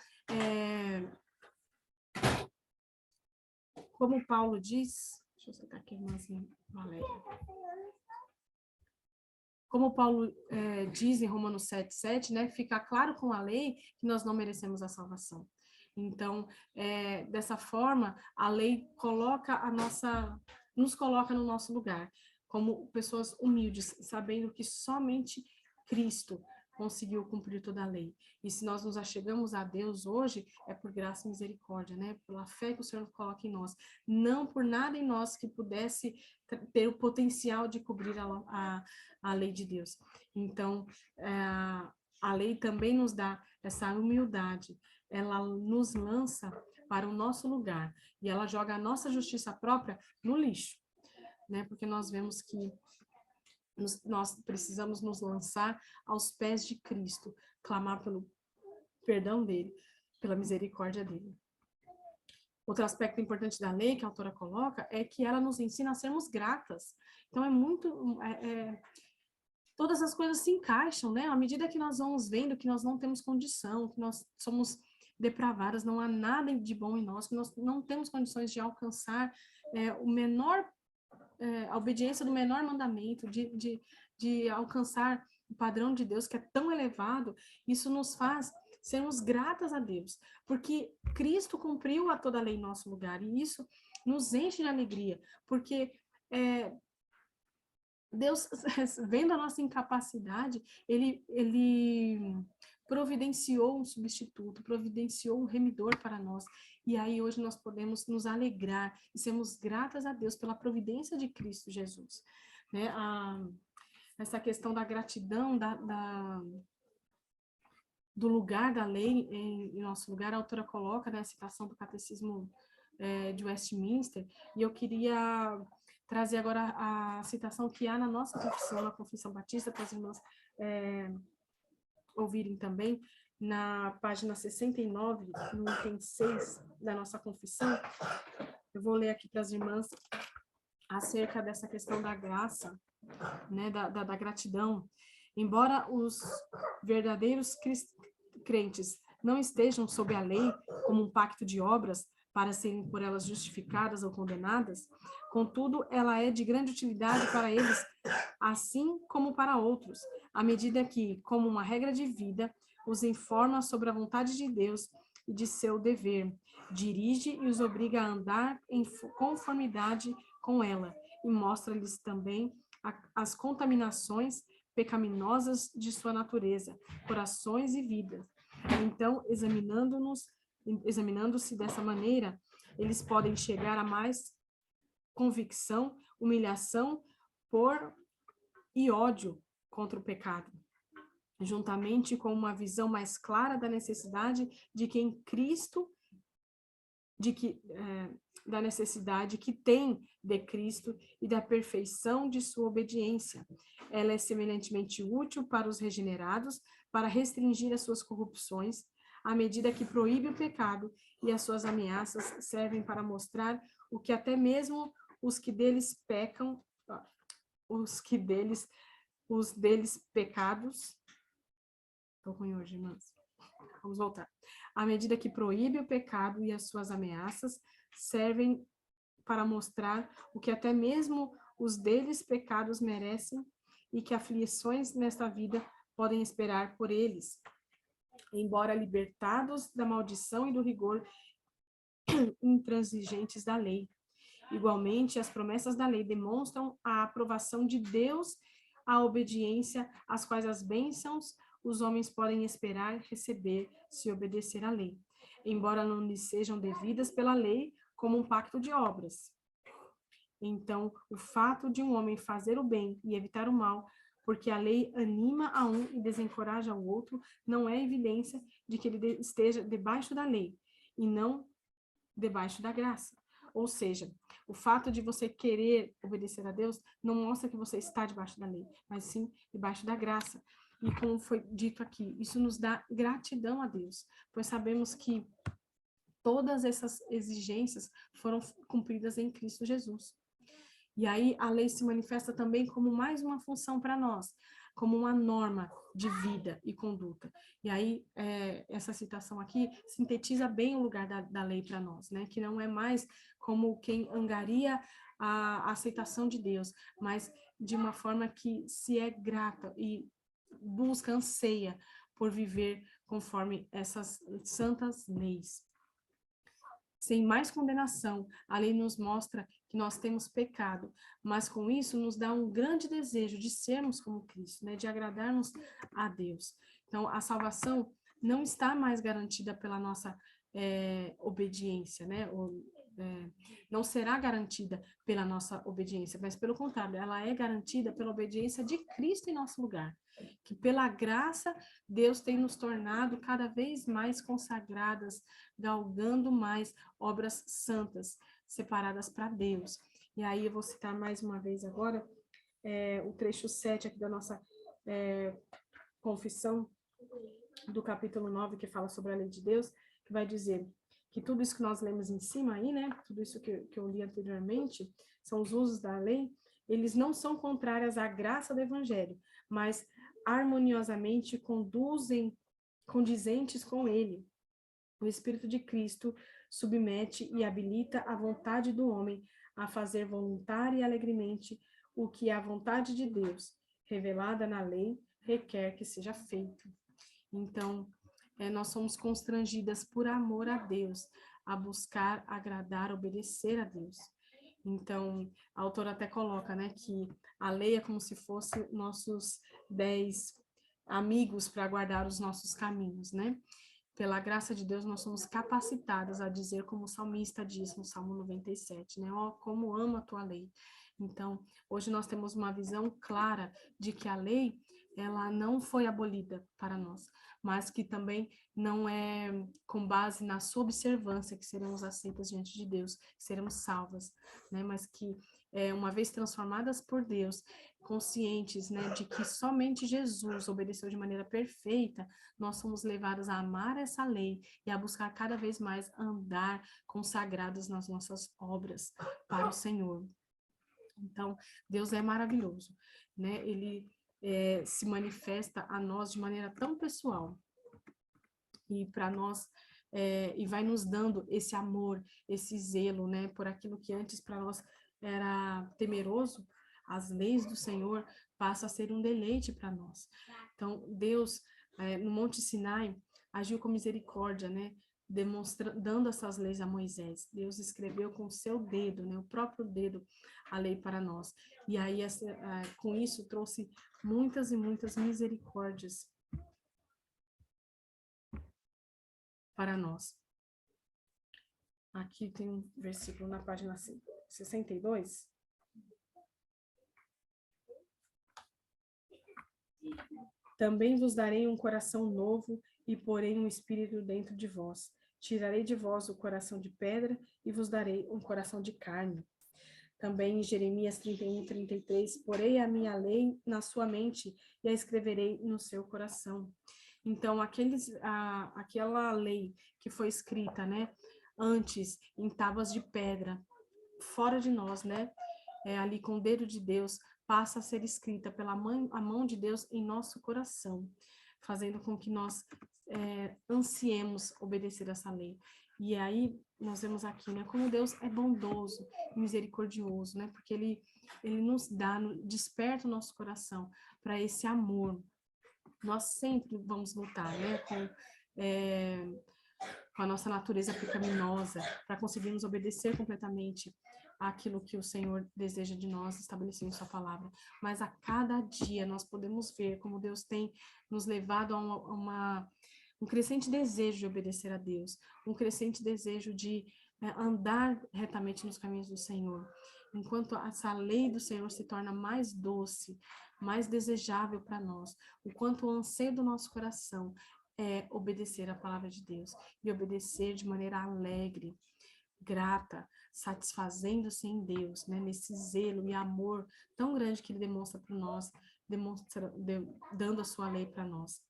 como Paulo diz, deixa eu sentar aqui, irmãzinha Valéria. Como Paulo diz em Romanos 7:7, né, fica claro com a lei que nós não merecemos a salvação. Então, dessa forma, a lei nos coloca no nosso lugar, como pessoas humildes, sabendo que somente Cristo conseguiu cumprir toda a lei. E se nós nos achegamos a Deus hoje, é por graça e misericórdia, né? Pela fé que o Senhor coloca em nós. Não por nada em nós que pudesse ter o potencial de cobrir a lei de Deus. Então, a lei também nos dá essa humildade. Ela nos lança para o nosso lugar. E ela joga a nossa justiça própria no lixo, né? Porque nós vemos que nós precisamos nos lançar aos pés de Cristo, clamar pelo perdão dele, pela misericórdia dele. Outro aspecto importante da lei que a autora coloca é que ela nos ensina a sermos gratas. Então, todas as coisas se encaixam, né? À medida que nós vamos vendo que nós não temos condição, que nós somos depravadas, não há nada de bom em nós, que nós não temos condições de alcançar a obediência do menor mandamento, de alcançar o padrão de Deus que é tão elevado, isso nos faz sermos gratas a Deus, porque Cristo cumpriu a toda a lei em nosso lugar, e isso nos enche de alegria, porque Deus, vendo a nossa incapacidade, ele providenciou um substituto, providenciou um remidor para nós. E aí hoje nós podemos nos alegrar e sermos gratas a Deus pela providência de Cristo Jesus. Né? Essa questão da gratidão, do lugar da lei em nosso lugar, a autora coloca, né, a citação do Catecismo de Westminster, e eu queria trazer agora a citação que há na nossa confissão, na Confissão Batista, para as irmãs ouvirem também, na página 69, no item 6 da nossa confissão. Eu vou ler aqui para as irmãs acerca dessa questão da graça, né, da gratidão. Embora os verdadeiros crentes não estejam sob a lei como um pacto de obras para serem por elas justificadas ou condenadas, contudo, ela é de grande utilidade para eles, assim como para outros, à medida que, como uma regra de vida, os informa sobre a vontade de Deus e de seu dever, dirige e os obriga a andar em conformidade com ela, e mostra-lhes também as contaminações pecaminosas de sua natureza, corações e vidas. Então, examinando-se dessa maneira, eles podem chegar a mais convicção, humilhação e ódio contra o pecado, juntamente com uma visão mais clara da necessidade da necessidade que tem de Cristo e da perfeição de sua obediência. Ela é semelhantemente útil para os regenerados, para restringir as suas corrupções, à medida que proíbe o pecado, e as suas ameaças servem para mostrar o que até mesmo os deles pecados. Estou ruim hoje, irmãs. Vamos voltar. À medida que proíbe o pecado e as suas ameaças servem para mostrar o que até mesmo os deles pecados merecem e que aflições nesta vida podem esperar por eles, embora libertados da maldição e do rigor intransigentes da lei. Igualmente, as promessas da lei demonstram a aprovação de Deus, a obediência às quais as bênçãos os homens podem esperar receber se obedecer à lei, embora não lhes sejam devidas pela lei como um pacto de obras. Então, o fato de um homem fazer o bem e evitar o mal, porque a lei anima a um e desencoraja o outro, não é evidência de que ele esteja debaixo da lei, e não debaixo da graça. Ou seja, o fato de você querer obedecer a Deus não mostra que você está debaixo da lei, mas sim debaixo da graça. E como foi dito aqui, isso nos dá gratidão a Deus, pois sabemos que todas essas exigências foram cumpridas em Cristo Jesus. E aí a lei se manifesta também como mais uma função para nós, como uma norma de vida e conduta. E aí essa citação aqui sintetiza bem o lugar da lei para nós, né? Que não é mais como quem angaria a aceitação de Deus, mas de uma forma que se é grata e busca, anseia por viver conforme essas santas leis. Sem mais condenação, a lei nos mostra que nós temos pecado, mas com isso nos dá um grande desejo de sermos como Cristo, né? De agradarmos a Deus. Então, a salvação não está mais garantida pela nossa obediência, né? Não será garantida pela nossa obediência, mas pelo contrário, ela é garantida pela obediência de Cristo em nosso lugar. Que pela graça, Deus tem nos tornado cada vez mais consagradas, galgando mais obras santas, separadas para Deus. E aí eu vou citar mais uma vez agora o trecho 7 aqui da nossa confissão, do capítulo 9, que fala sobre a lei de Deus, que vai dizer que tudo isso que nós lemos em cima aí, né, tudo isso que eu li anteriormente, são os usos da lei, eles não são contrários à graça do evangelho, mas harmoniosamente condizentes com ele. O Espírito de Cristo submete e habilita a vontade do homem a fazer voluntária e alegremente o que a vontade de Deus, revelada na lei, requer que seja feito. Então, nós somos constrangidas por amor a Deus, a buscar, agradar, obedecer a Deus. Então, a autora até coloca, né, que a lei é como se fosse nossos 10 amigos para guardar os nossos caminhos, né? Pela graça de Deus, nós somos capacitadas a dizer, como o salmista diz no Salmo 97, né? Ó, como amo a tua lei. Então, hoje nós temos uma visão clara de que a lei, ela não foi abolida para nós, mas que também não é com base na sua observância que seremos aceitas diante de Deus, que seremos salvas, né? Mas que, uma vez transformadas por Deus, conscientes, né, de que somente Jesus obedeceu de maneira perfeita, nós somos levados a amar essa lei e a buscar cada vez mais andar consagrados nas nossas obras para o Senhor. Então, Deus é maravilhoso, né? Ele se manifesta a nós de maneira tão pessoal e para nós e vai nos dando esse amor, esse zelo, né? Por aquilo que antes para nós era temeroso, as leis do Senhor passam a ser um deleite para nós. Então, Deus no Monte Sinai agiu com misericórdia, né? Dando essas leis a Moisés. Deus escreveu com o seu dedo, né, o próprio dedo, a lei para nós. E aí, com isso, trouxe muitas e muitas misericórdias para nós. Aqui tem um versículo na página 62. Também vos darei um coração novo e porei um espírito dentro de vós. Tirarei de vós o coração de pedra e vos darei um coração de carne. Também em Jeremias 31, 33, porei a minha lei na sua mente e a escreverei no seu coração. Então, aquela lei que foi escrita, né, antes em tábuas de pedra, fora de nós, né, ali com o dedo de Deus, passa a ser escrita pela a mão de Deus em nosso coração, fazendo com que nós ansiemos obedecer essa lei. E aí nós vemos aqui, né, como Deus é bondoso, misericordioso, né, porque ele nos dá, desperta o nosso coração para esse amor. Nós sempre vamos lutar, né, com a nossa natureza pecaminosa, para conseguirmos obedecer completamente aquilo que o Senhor deseja de nós, estabelecido em sua palavra. Mas a cada dia nós podemos ver como Deus tem nos levado a um crescente desejo de obedecer a Deus, um crescente desejo de andar retamente nos caminhos do Senhor. Enquanto essa lei do Senhor se torna mais doce, mais desejável para nós, o quanto o anseio do nosso coração é obedecer a palavra de Deus, e obedecer de maneira alegre, grata, satisfazendo-se em Deus, né, nesse zelo e amor tão grande que ele demonstra para nós, dando a sua lei para nós.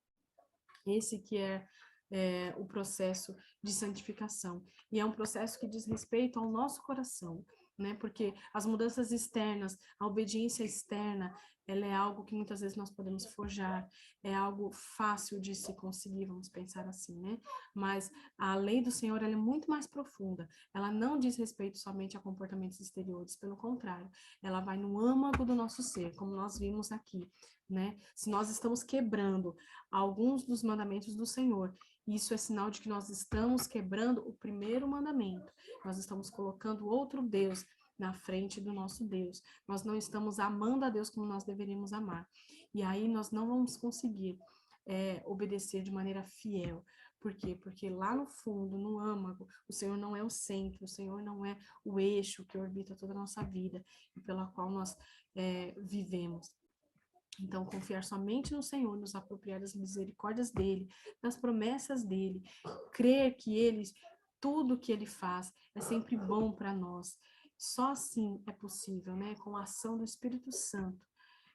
Esse que é o processo de santificação, e é um processo que diz respeito ao nosso coração, né, porque as mudanças externas, a obediência externa, ela é algo que muitas vezes nós podemos forjar, é algo fácil de se conseguir, vamos pensar assim, né? Mas a lei do Senhor, ela é muito mais profunda, ela não diz respeito somente a comportamentos exteriores, pelo contrário, ela vai no âmago do nosso ser, como nós vimos aqui, né? Se nós estamos quebrando alguns dos mandamentos do Senhor, isso é sinal de que nós estamos quebrando o primeiro mandamento, nós estamos colocando outro Deus na frente do nosso Deus. Nós não estamos amando a Deus como nós deveríamos amar. E aí nós não vamos conseguir obedecer de maneira fiel. Por quê? Porque lá no fundo, no âmago, o Senhor não é o centro, o Senhor não é o eixo que orbita toda a nossa vida e pela qual nós vivemos. Então, confiar somente no Senhor, nos apropriar das misericórdias dele, das promessas dele, crer que tudo que ele faz é sempre bom para nós. Só assim é possível, né? Com a ação do Espírito Santo,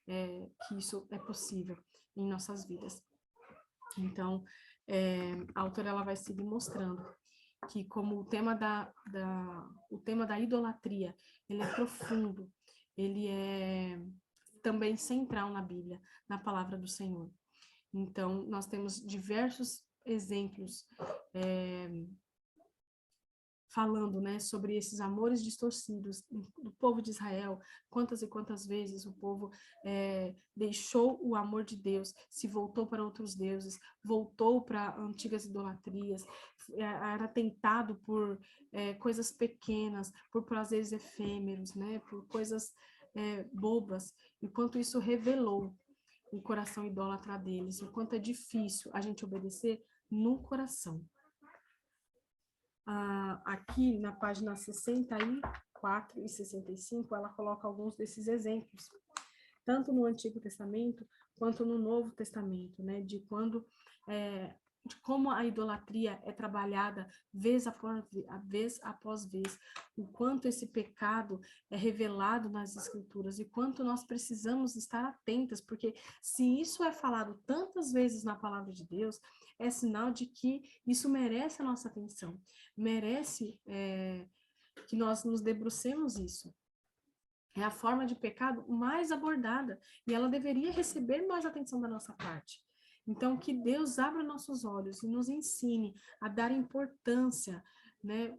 que isso é possível em nossas vidas. Então, a autora ela vai seguir mostrando que como o tema da idolatria, ele é profundo, ele é também central na Bíblia, na palavra do Senhor. Então, nós temos diversos exemplos falando, né, sobre esses amores distorcidos do povo de Israel, quantas e quantas vezes o povo deixou o amor de Deus, se voltou para outros deuses, voltou para antigas idolatrias, era tentado por coisas pequenas, por prazeres efêmeros, né, por coisas bobas, enquanto isso revelou o coração idólatra deles, o quanto é difícil a gente obedecer no coração. Aqui na página 64 e 65, ela coloca alguns desses exemplos, tanto no Antigo Testamento quanto no Novo Testamento, né, de como a idolatria é trabalhada vez após vez, o quanto esse pecado é revelado nas Escrituras e quanto nós precisamos estar atentas, porque se isso é falado tantas vezes na palavra de Deus, é sinal de que isso merece a nossa atenção, merece que nós nos debrucemos isso. É a forma de pecado mais abordada e ela deveria receber mais atenção da nossa parte. Então, que Deus abra nossos olhos e nos ensine a dar importância, né,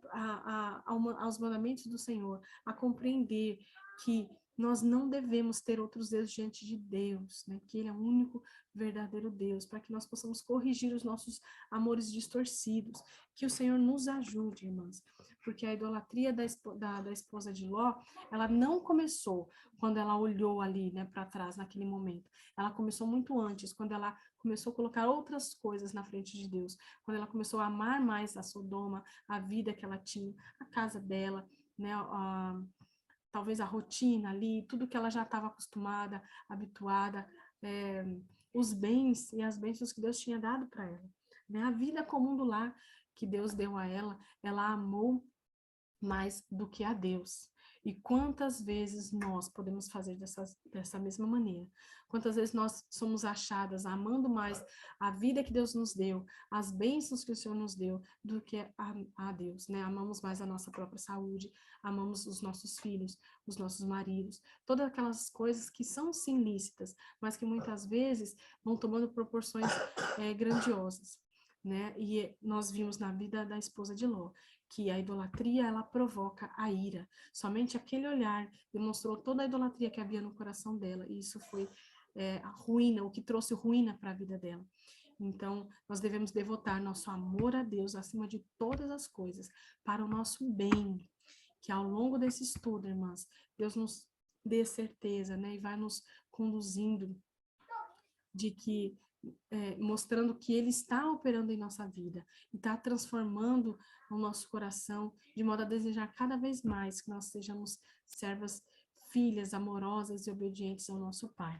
aos mandamentos do Senhor, a compreender que nós não devemos ter outros deuses diante de Deus, né, que Ele é o único verdadeiro Deus, para que nós possamos corrigir os nossos amores distorcidos. Que o Senhor nos ajude, irmãs, porque a idolatria da esposa de Ló, ela não começou quando ela olhou ali, né, para trás, naquele momento. Ela começou muito antes, quando ela começou a colocar outras coisas na frente de Deus, quando ela começou a amar mais a Sodoma, a vida que ela tinha, a casa dela, né, talvez a rotina ali, tudo que ela já estava acostumada, habituada, os bens e as bênçãos que Deus tinha dado para ela, né, a vida comum do lar que Deus deu a ela, ela amou mais do que a Deus. E quantas vezes nós podemos fazer dessa mesma maneira? Quantas vezes nós somos achadas amando mais a vida que Deus nos deu, as bênçãos que o Senhor nos deu, do que a Deus, né? Amamos mais a nossa própria saúde, amamos os nossos filhos, os nossos maridos, todas aquelas coisas que são sim lícitas, mas que muitas vezes vão tomando proporções grandiosas, né? E nós vimos na vida da esposa de Ló, que a idolatria, ela provoca a ira. Somente aquele olhar demonstrou toda a idolatria que havia no coração dela, e isso foi a ruína, o que trouxe ruína para a vida dela. Então, nós devemos devotar nosso amor a Deus acima de todas as coisas, para o nosso bem, que ao longo desse estudo, irmãs, Deus nos dê certeza, né, e vai nos conduzindo de que mostrando que Ele está operando em nossa vida, e está transformando o nosso coração, de modo a desejar cada vez mais que nós sejamos servas, filhas amorosas e obedientes ao nosso Pai.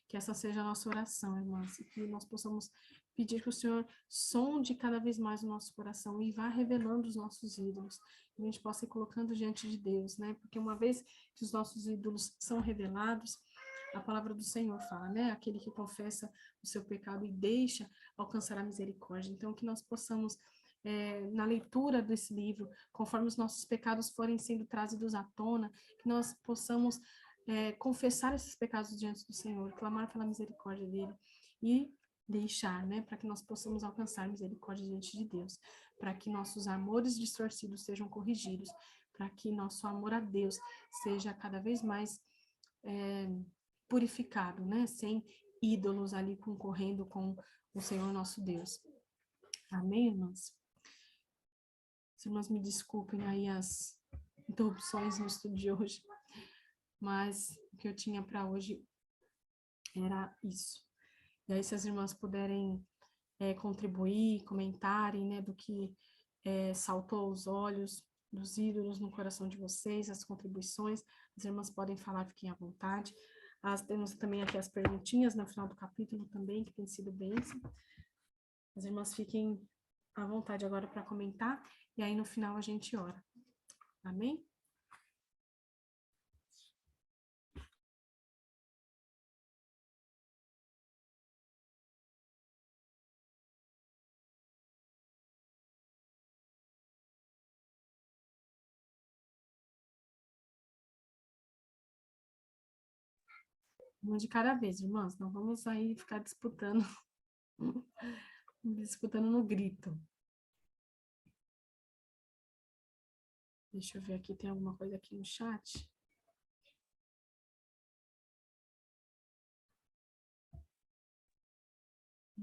Que essa seja a nossa oração, irmãs, e que nós possamos pedir que o Senhor sonde cada vez mais o nosso coração e vá revelando os nossos ídolos, que a gente possa ir colocando diante de Deus, né? Porque uma vez que os nossos ídolos são revelados, a palavra do Senhor fala, né? Aquele que confessa o seu pecado e deixa alcançar a misericórdia. Então, que nós possamos, na leitura desse livro, conforme os nossos pecados forem sendo trazidos à tona, que nós possamos confessar esses pecados diante do Senhor, clamar pela misericórdia dele e deixar, né? Para que nós possamos alcançar misericórdia diante de Deus, para que nossos amores distorcidos sejam corrigidos, para que nosso amor a Deus seja cada vez mais purificado, né? Sem ídolos ali concorrendo com o Senhor nosso Deus. Amém, irmãs? As irmãs me desculpem aí as interrupções no estudo de hoje, mas o que eu tinha para hoje era isso. E aí, se as irmãs puderem contribuir, comentarem, né, do que saltou aos olhos, dos ídolos no coração de vocês, as contribuições, as irmãs podem falar, fiquem à vontade. Temos também aqui as perguntinhas no final do capítulo também, que tem sido bênção. As irmãs fiquem à vontade agora para comentar, e aí no final a gente ora. Amém? Uma de cada vez, irmãs, não vamos aí ficar disputando, disputando no grito. Deixa eu ver aqui, tem alguma coisa aqui no chat?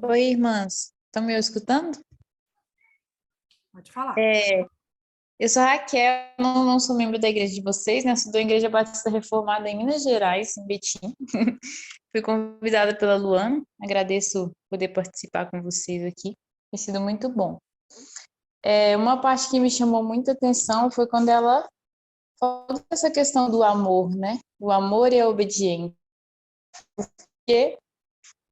Oi, irmãs. Estão me escutando? Pode falar. Eu sou a Raquel, não sou membro da igreja de vocês, né? Sou da Igreja Batista Reformada em Minas Gerais, em Betim. Fui convidada pela Luana, agradeço poder participar com vocês aqui, tem sido muito bom. Uma parte que me chamou muita atenção foi quando ela falou dessa questão do amor, né? O amor e a obediência. Porque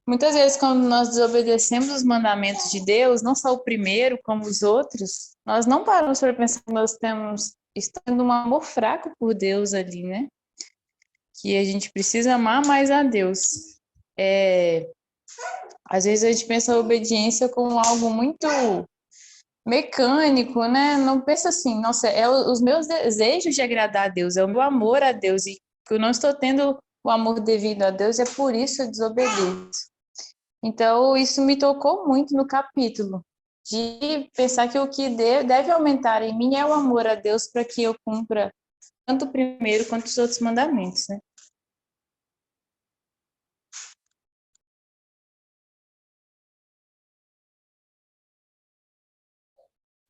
muitas vezes, quando nós desobedecemos os mandamentos de Deus, não só o primeiro, como os outros, nós não paramos para pensar que nós estamos tendo um amor fraco por Deus ali, né? Que a gente precisa amar mais a Deus. Às vezes a gente pensa a obediência como algo muito mecânico, né? Não pensa assim, nossa, os meus desejos de agradar a Deus, é o meu amor a Deus, e que eu não estou tendo o amor devido a Deus, é por isso eu desobedeço. Então, isso me tocou muito no capítulo, de pensar que o que deve aumentar em mim é o amor a Deus para que eu cumpra tanto o primeiro quanto os outros mandamentos, né?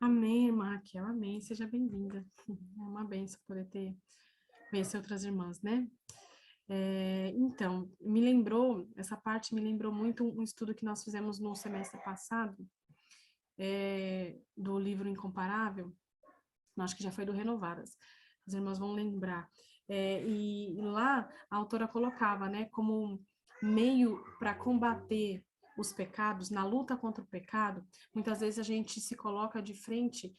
Amém, irmã Raquel, amém, seja bem-vinda. É uma bênção poder conhecer outras irmãs, né? Então, essa parte me lembrou muito um estudo que nós fizemos no semestre passado, do livro Incomparável, acho que já foi do Renovadas, as irmãs vão lembrar. E lá a autora colocava, né, como meio para combater os pecados, na luta contra o pecado, muitas vezes a gente se coloca de frente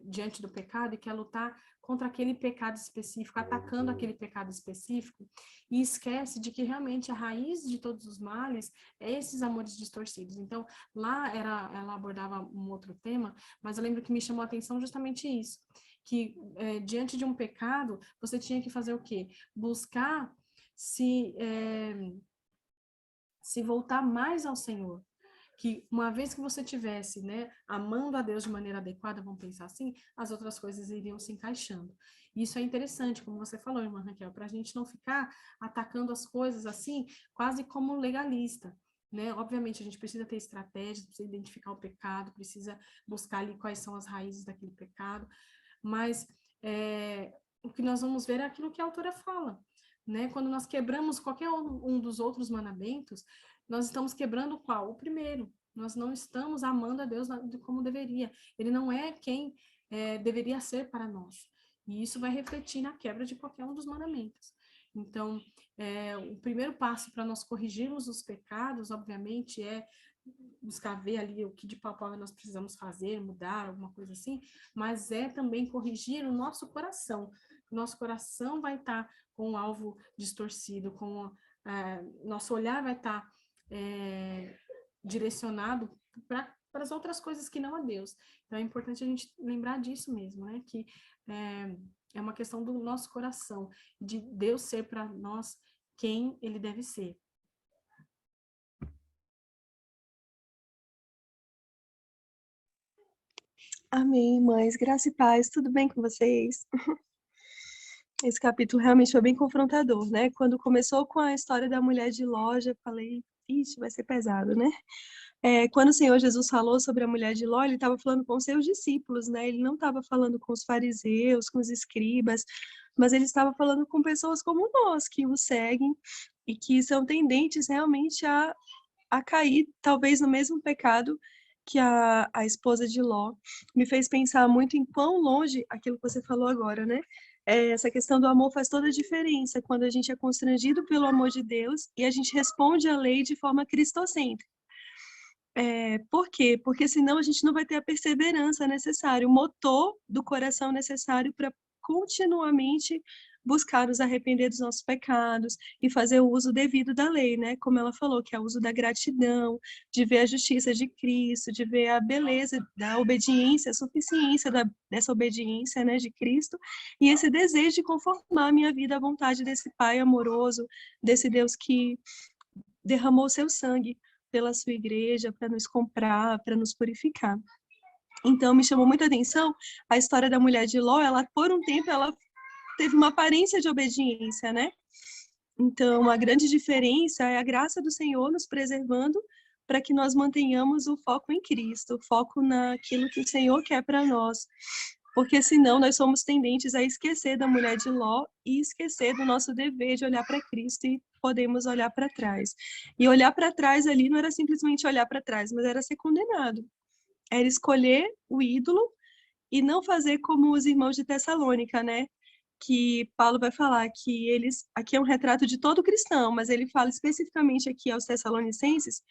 diante do pecado e quer lutar contra aquele pecado específico, atacando aquele pecado específico, e esquece de que realmente a raiz de todos os males é esses amores distorcidos. Então, lá ela abordava um outro tema, mas eu lembro que me chamou a atenção justamente isso, que diante de um pecado, você tinha que fazer o quê? Buscar se voltar mais ao Senhor. Que uma vez que você tivesse, né, amando a Deus de maneira adequada, vamos pensar assim, as outras coisas iriam se encaixando. Isso é interessante, como você falou, irmã Raquel, para a gente não ficar atacando as coisas assim, quase como legalista, né? Obviamente, a gente precisa ter estratégias, precisa identificar o pecado, precisa buscar ali quais são as raízes daquele pecado, mas o que nós vamos ver é aquilo que a autora fala, né? Quando nós quebramos qualquer um dos outros mandamentos, nós estamos quebrando qual? O primeiro. Nós não estamos amando a Deus como deveria. Ele não é quem deveria ser para nós. E isso vai refletir na quebra de qualquer um dos mandamentos. Então, o primeiro passo para nós corrigirmos os pecados, obviamente, é buscar ver ali o que de palavra nós precisamos fazer, mudar, alguma coisa assim, mas é também corrigir o nosso coração. O nosso coração vai estar com o alvo distorcido, nosso olhar vai estar direcionado para as outras coisas que não a Deus. Então é importante a gente lembrar disso mesmo, né? Que é uma questão do nosso coração, de Deus ser para nós quem Ele deve ser. Amém, mães. Graça e paz. Tudo bem com vocês? Esse capítulo realmente foi bem confrontador, né? Quando começou com a história da mulher de loja, eu falei, ixi, vai ser pesado, né? Quando o Senhor Jesus falou sobre a mulher de Ló, ele estava falando com os seus discípulos, né? Ele não estava falando com os fariseus, com os escribas, mas ele estava falando com pessoas como nós, que o seguem e que são tendentes realmente a a cair, talvez, no mesmo pecado que a esposa de Ló. Me fez pensar muito em quão longe, aquilo que você falou agora, né? Essa questão do amor faz toda a diferença quando a gente é constrangido pelo amor de Deus e a gente responde à lei de forma cristocêntrica. Por quê? Porque senão a gente não vai ter a perseverança necessária, o motor do coração necessário para continuamente buscar nos arrepender dos nossos pecados e fazer o uso devido da lei, né? Como ela falou, que é o uso da gratidão, de ver a justiça de Cristo, de ver a beleza da obediência, a suficiência dessa obediência, né, de Cristo, e esse desejo de conformar a minha vida à vontade desse Pai amoroso, desse Deus que derramou o seu sangue pela sua igreja para nos comprar, para nos purificar. Então, me chamou muita atenção a história da mulher de Ló. Ela, por um tempo, ela teve uma aparência de obediência, né? Então, a grande diferença é a graça do Senhor nos preservando para que nós mantenhamos o foco em Cristo, o foco naquilo que o Senhor quer para nós. Porque senão nós somos tendentes a esquecer da mulher de Ló e esquecer do nosso dever de olhar para Cristo e podemos olhar para trás. E olhar para trás ali não era simplesmente olhar para trás, mas era ser condenado. Era escolher o ídolo e não fazer como os irmãos de Tessalônica, né? Que Paulo vai falar que eles, aqui é um retrato de todo cristão, mas ele fala especificamente aqui aos Tessalonicenses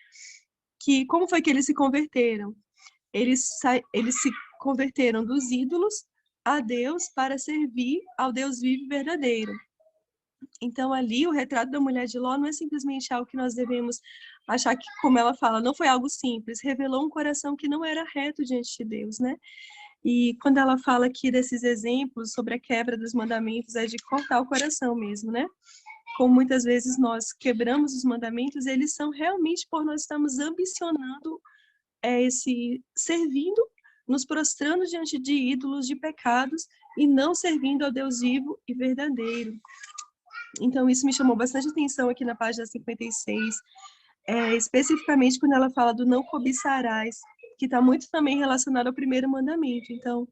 que como foi que eles se converteram? Eles se converteram dos ídolos a Deus para servir ao Deus vivo e verdadeiro. Então, ali, o retrato da mulher de Ló não é simplesmente algo que nós devemos achar que, como ela fala, não foi algo simples, revelou um coração que não era reto diante de Deus, né? E quando ela fala aqui desses exemplos sobre a quebra dos mandamentos, é de cortar o coração mesmo, né? Como muitas vezes nós quebramos os mandamentos, eles são realmente por nós estamos ambicionando servindo, nos prostrando diante de ídolos, de pecados, e não servindo ao Deus vivo e verdadeiro. Então, isso me chamou bastante atenção aqui na página 56, especificamente quando ela fala do não cobiçarás, que está muito também relacionado ao primeiro mandamento. Então,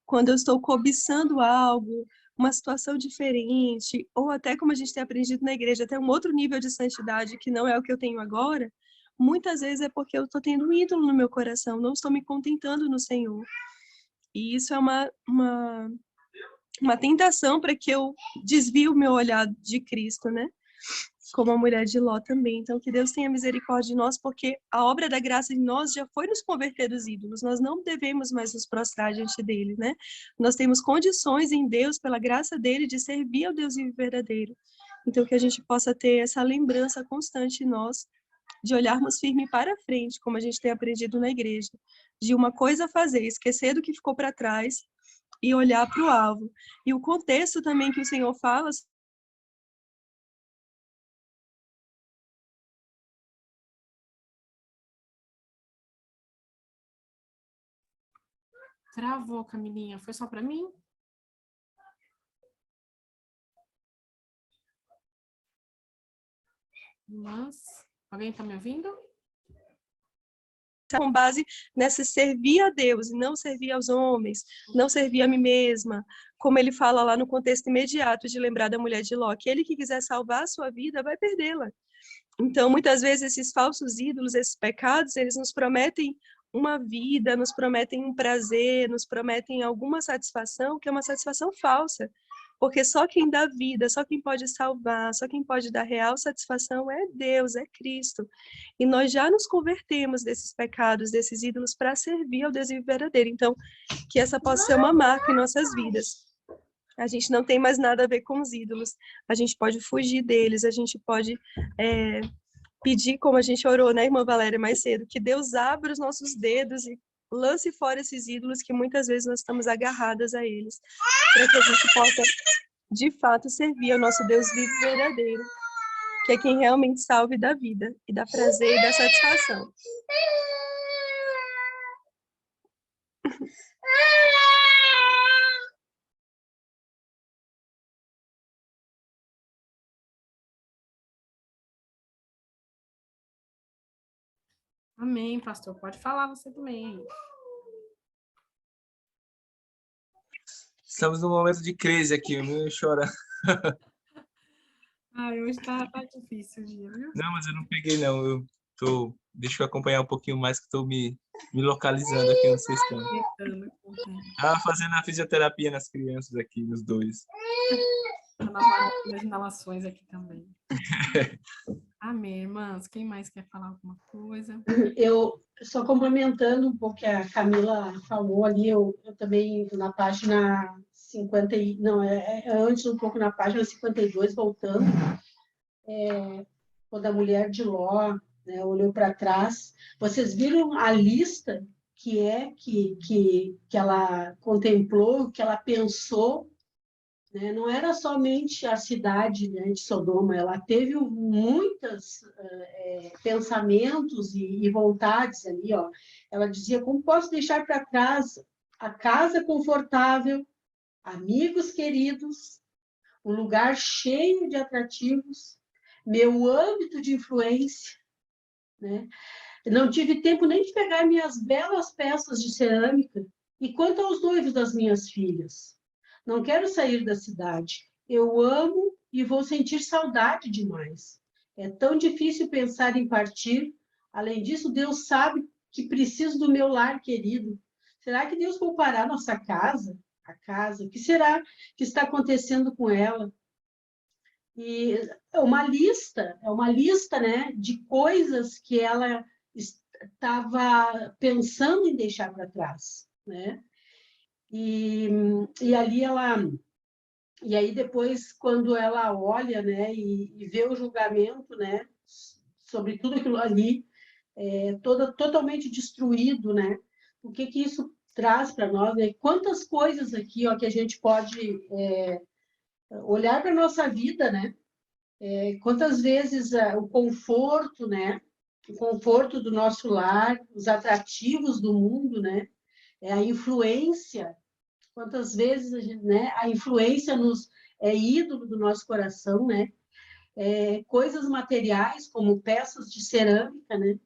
quando eu estou cobiçando algo, uma situação diferente, ou até como a gente tem aprendido na igreja, até um outro nível de santidade que não é o que eu tenho agora, muitas vezes é porque eu estou tendo um ídolo no meu coração, não estou me contentando no Senhor. E isso é uma tentação para que eu desvie o meu olhar de Cristo, né? Como a mulher de Ló também. Então, que Deus tenha misericórdia de nós, porque a obra da graça em nós já foi nos converter dos ídolos. Nós não devemos mais nos prostrar diante dele, né? Nós temos condições em Deus, pela graça dele, de servir ao Deus vivo e verdadeiro. Então, que a gente possa ter essa lembrança constante em nós, de olharmos firme para frente, como a gente tem aprendido na igreja, de uma coisa a fazer, esquecer do que ficou para trás e olhar para o alvo. E o contexto também que o Senhor fala. Travou, Camilinha. Foi só para mim? Mas, alguém está me ouvindo? Com base nessa servir a Deus e não servir aos homens, não servir a mim mesma, como ele fala lá no contexto imediato de lembrar da mulher de Ló, aquele que quiser salvar a sua vida vai perdê-la. Então, muitas vezes, esses falsos ídolos, esses pecados, eles nos prometem uma vida, nos prometem um prazer, nos prometem alguma satisfação, que é uma satisfação falsa. Porque só quem dá vida, só quem pode salvar, só quem pode dar real satisfação é Deus, é Cristo. E nós já nos convertemos desses pecados, desses ídolos, para servir ao Deus verdadeiro. Então, que essa possa ser uma marca em nossas vidas. A gente não tem mais nada a ver com os ídolos. A gente pode fugir deles, a gente pode pedir, como a gente orou, né, irmã Valéria, mais cedo, que Deus abra os nossos dedos e lance fora esses ídolos que muitas vezes nós estamos agarradas a eles, para que a gente possa, de fato, servir ao nosso Deus vivo e verdadeiro, que é quem realmente salve da vida, e dá prazer e dá satisfação. Amém, pastor. Pode falar você também. Estamos num momento de crise aqui, eu chorando. Ai, hoje tá difícil o dia, viu? Não, mas eu não peguei, não. Deixa eu acompanhar um pouquinho mais, que estou me localizando aqui onde vocês estão. Tentando com o tempo. Fazendo a fisioterapia nas crianças aqui, nos dois. Nas inalações aqui também. Amém, irmãs. Quem mais quer falar alguma coisa? Eu, só complementando um pouco o que a Camila falou ali, eu também, na página 50, não, antes um pouco na página 52, voltando, quando a mulher de Ló, né, olhou para trás, vocês viram a lista que ela contemplou, que ela pensou, né? Não era somente a cidade, né, de Sodoma, ela teve muitos pensamentos e vontades ali, ó. Ela dizia: como posso deixar para trás a casa confortável, amigos queridos, um lugar cheio de atrativos, meu âmbito de influência, né? Não tive tempo nem de pegar minhas belas peças de cerâmica. E quanto aos noivos das minhas filhas? Não quero sair da cidade. Eu amo e vou sentir saudade demais. É tão difícil pensar em partir. Além disso, Deus sabe que preciso do meu lar querido. Será que Deus poupará nossa casa? A casa? O que será que está acontecendo com ela? E é uma lista, né, de coisas que ela estava pensando em deixar para trás, né? E ali e aí depois, quando ela olha, né, e vê o julgamento, né, sobre tudo aquilo ali, totalmente destruído, né? O que isso traz para nós, né? Quantas coisas aqui, ó, que a gente pode olhar para nossa vida, né? Quantas vezes o conforto, né? O conforto do nosso lar, os atrativos do mundo, né? A influência, quantas vezes né, a influência é ídolo do nosso coração, né? Coisas materiais, como peças de cerâmica, né?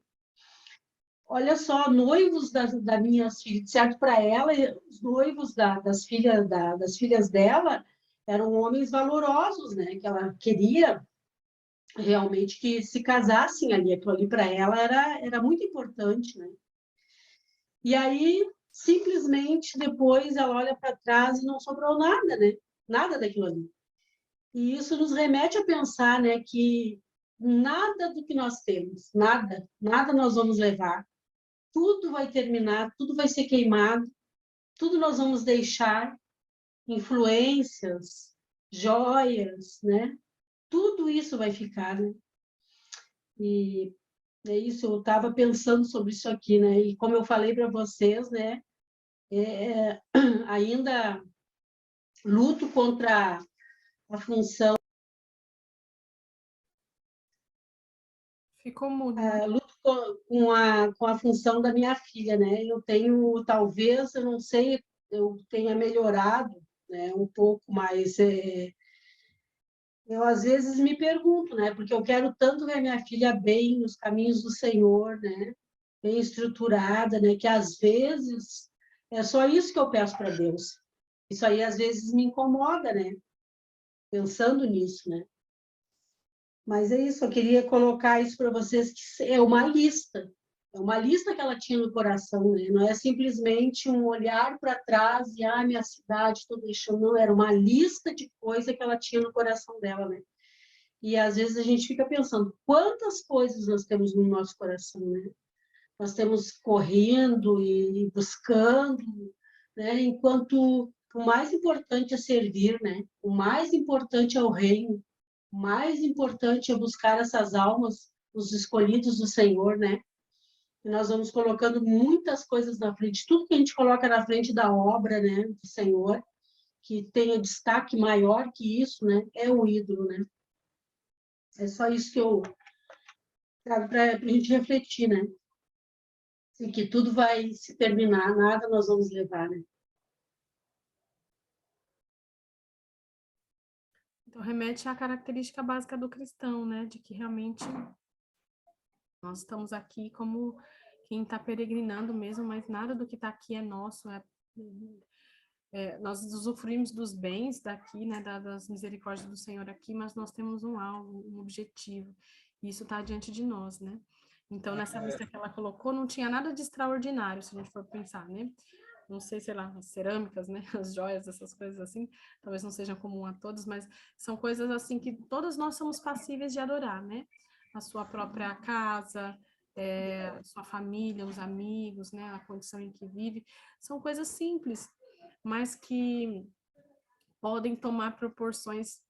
Olha só, noivos das minhas filhas, certo? Para ela, os noivos das filhas dela eram homens valorosos, né? Que ela queria realmente que se casassem ali. Aquilo ali para ela era muito importante, né? E aí, simplesmente, depois ela olha para trás e não sobrou nada, né? Nada daquilo ali. E isso nos remete a pensar, né, que nada do que nós temos, nada nós vamos levar. Tudo vai terminar, tudo vai ser queimado, tudo nós vamos deixar, influências, joias, né? Tudo isso vai ficar, né? E é isso, eu estava pensando sobre isso aqui, né? E como eu falei para vocês, né? Ainda luto contra a função, Ficou mudo. luto com a função da minha filha, né? Eu tenho, talvez, eu não sei, eu tenha melhorado, né, um pouco, mas eu às vezes me pergunto, né? Porque eu quero tanto ver minha filha bem nos caminhos do Senhor, né? Bem estruturada, né? Que às vezes é só isso que eu peço para Deus. Isso aí às vezes me incomoda, né? Pensando nisso, né? Mas é isso, eu queria colocar isso para vocês, que é uma lista que ela tinha no coração, né? Não é simplesmente um olhar para trás e, minha cidade, estou deixando, não, era uma lista de coisas que ela tinha no coração dela, né? E às vezes a gente fica pensando, quantas coisas nós temos no nosso coração, né? Nós temos correndo e buscando, né? Enquanto o mais importante é servir, né? O mais importante é o reino, o mais importante é buscar essas almas, os escolhidos do Senhor, né? E nós vamos colocando muitas coisas na frente, tudo que a gente coloca na frente da obra, né, do Senhor, que tenha destaque maior que isso, né, é o ídolo, né? É só isso que eu trago para a gente refletir, né? E que tudo vai se terminar, nada nós vamos levar, né? Então, remete à característica básica do cristão, né? De que realmente nós estamos aqui como quem está peregrinando mesmo, mas nada do que está aqui é nosso. Nós usufruímos dos bens daqui, né? Das misericórdias do Senhor aqui, mas nós temos um alvo, um objetivo. E isso está diante de nós, né? Então, nessa lista que ela colocou, não tinha nada de extraordinário, se a gente for pensar, né? Não sei, sei lá, as cerâmicas, né? As joias, essas coisas assim, talvez não sejam comum a todos, mas são coisas assim que todas nós somos passíveis de adorar, né? A sua própria casa, a sua família, os amigos, né? A condição em que vive, são coisas simples, mas que podem tomar proporções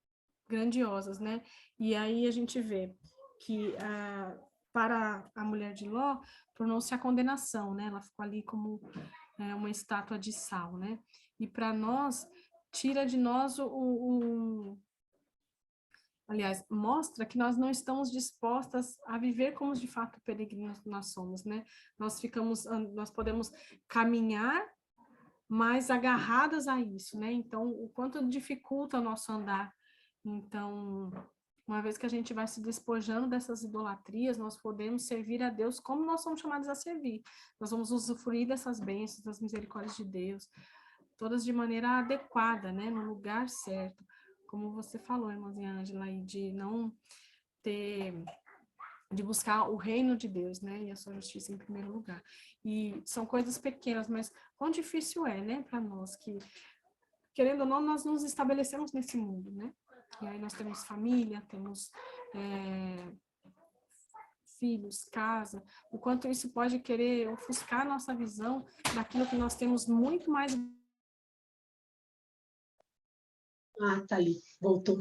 grandiosas, né? E aí a gente vê que para a mulher de Ló tornou-se a condenação, né? Ela ficou ali como uma estátua de sal, né? E para nós, tira de nós aliás, mostra que nós não estamos dispostas a viver como de fato peregrinos nós somos, né? Nós podemos caminhar mais agarradas a isso, né? Então, o quanto dificulta o nosso andar. Então, uma vez que a gente vai se despojando dessas idolatrias, nós podemos servir a Deus como nós somos chamados a servir. Nós vamos usufruir dessas bênçãos, das misericórdias de Deus, todas de maneira adequada, né? No lugar certo. Como você falou, irmãzinha Ângela, aí de não de buscar o reino de Deus, né, e a sua justiça em primeiro lugar. E são coisas pequenas, mas quão difícil é, né, para nós que, querendo ou não, nós nos estabelecemos nesse mundo, né, e aí nós temos família, temos filhos, casa, o quanto isso pode querer ofuscar a nossa visão daquilo que nós temos muito mais... Tá ali, voltou.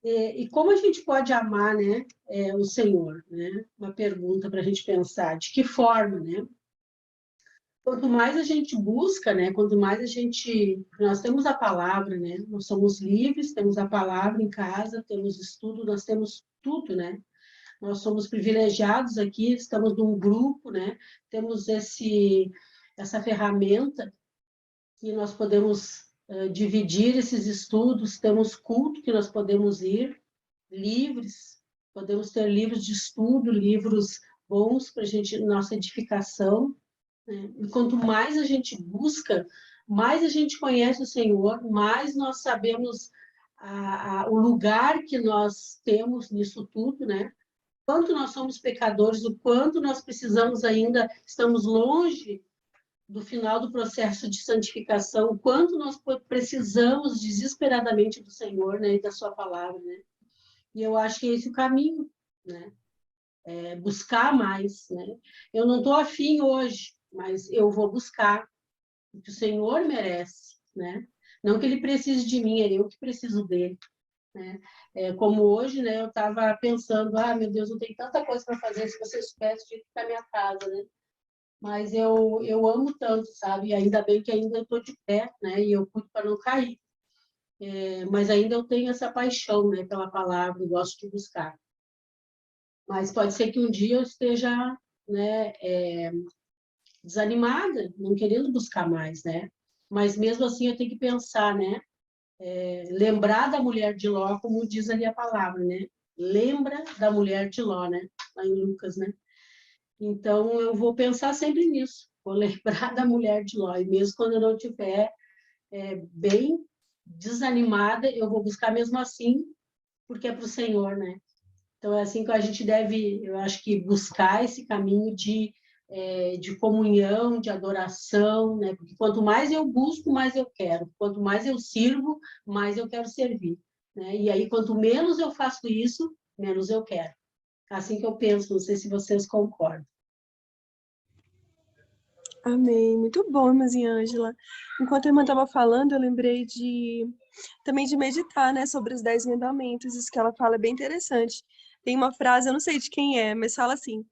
E como a gente pode amar, né, o Senhor, né? Uma pergunta para a gente pensar, de que forma, né? Quanto mais a gente busca, né, quanto mais a gente... Nós temos a palavra, né? Nós somos livres, temos a palavra em casa, temos estudo, nós temos tudo, né? Nós somos privilegiados aqui, estamos num grupo, né? Temos essa ferramenta que nós podemos dividir esses estudos, temos culto que nós podemos ir, livres, podemos ter livros de estudo, livros bons para nossa edificação, né? E quanto mais a gente busca, mais a gente conhece o Senhor, mais nós sabemos o lugar que nós temos nisso tudo, né? Quanto nós somos pecadores, o quanto nós precisamos ainda, estamos longe do final do processo de santificação, o quanto nós precisamos desesperadamente do Senhor, né, e da sua palavra, né? E eu acho que é esse o caminho, né? Buscar mais, né? Eu não estou afim hoje, mas eu vou buscar o que o Senhor merece, né? Não que ele precise de mim, é eu que preciso dele, né? Como hoje, né, eu estava pensando, meu Deus, não tem tanta coisa para fazer, se você soubesse o jeito que está minha casa, né? Mas eu amo tanto, sabe? E ainda bem que ainda eu estou de pé, né? E eu cuido para não cair. Mas ainda eu tenho essa paixão, né, pela palavra, eu gosto de buscar. Mas pode ser que um dia eu esteja, né, desanimada, não querendo buscar mais, né? Mas mesmo assim eu tenho que pensar, né? Lembrar da mulher de Ló, como diz ali a palavra, né? Lembra da mulher de Ló, né? Lá em Lucas, né? Então, eu vou pensar sempre nisso, vou lembrar da mulher de Ló, e mesmo quando eu não estiver bem desanimada, eu vou buscar mesmo assim, porque é para o Senhor, né? Então, é assim que a gente deve, eu acho que buscar esse caminho de comunhão, de adoração, né? Porque quanto mais eu busco, mais eu quero. Quanto mais eu sirvo, mais eu quero servir, né? E aí, quanto menos eu faço isso, menos eu quero. Assim que eu penso, não sei se vocês concordam. Amém, muito bom, irmãzinha Ângela. Enquanto a irmã estava falando, eu lembrei também de meditar, né, sobre os 10 mandamentos. Isso que ela fala é bem interessante. Tem uma frase, eu não sei de quem é, mas fala assim,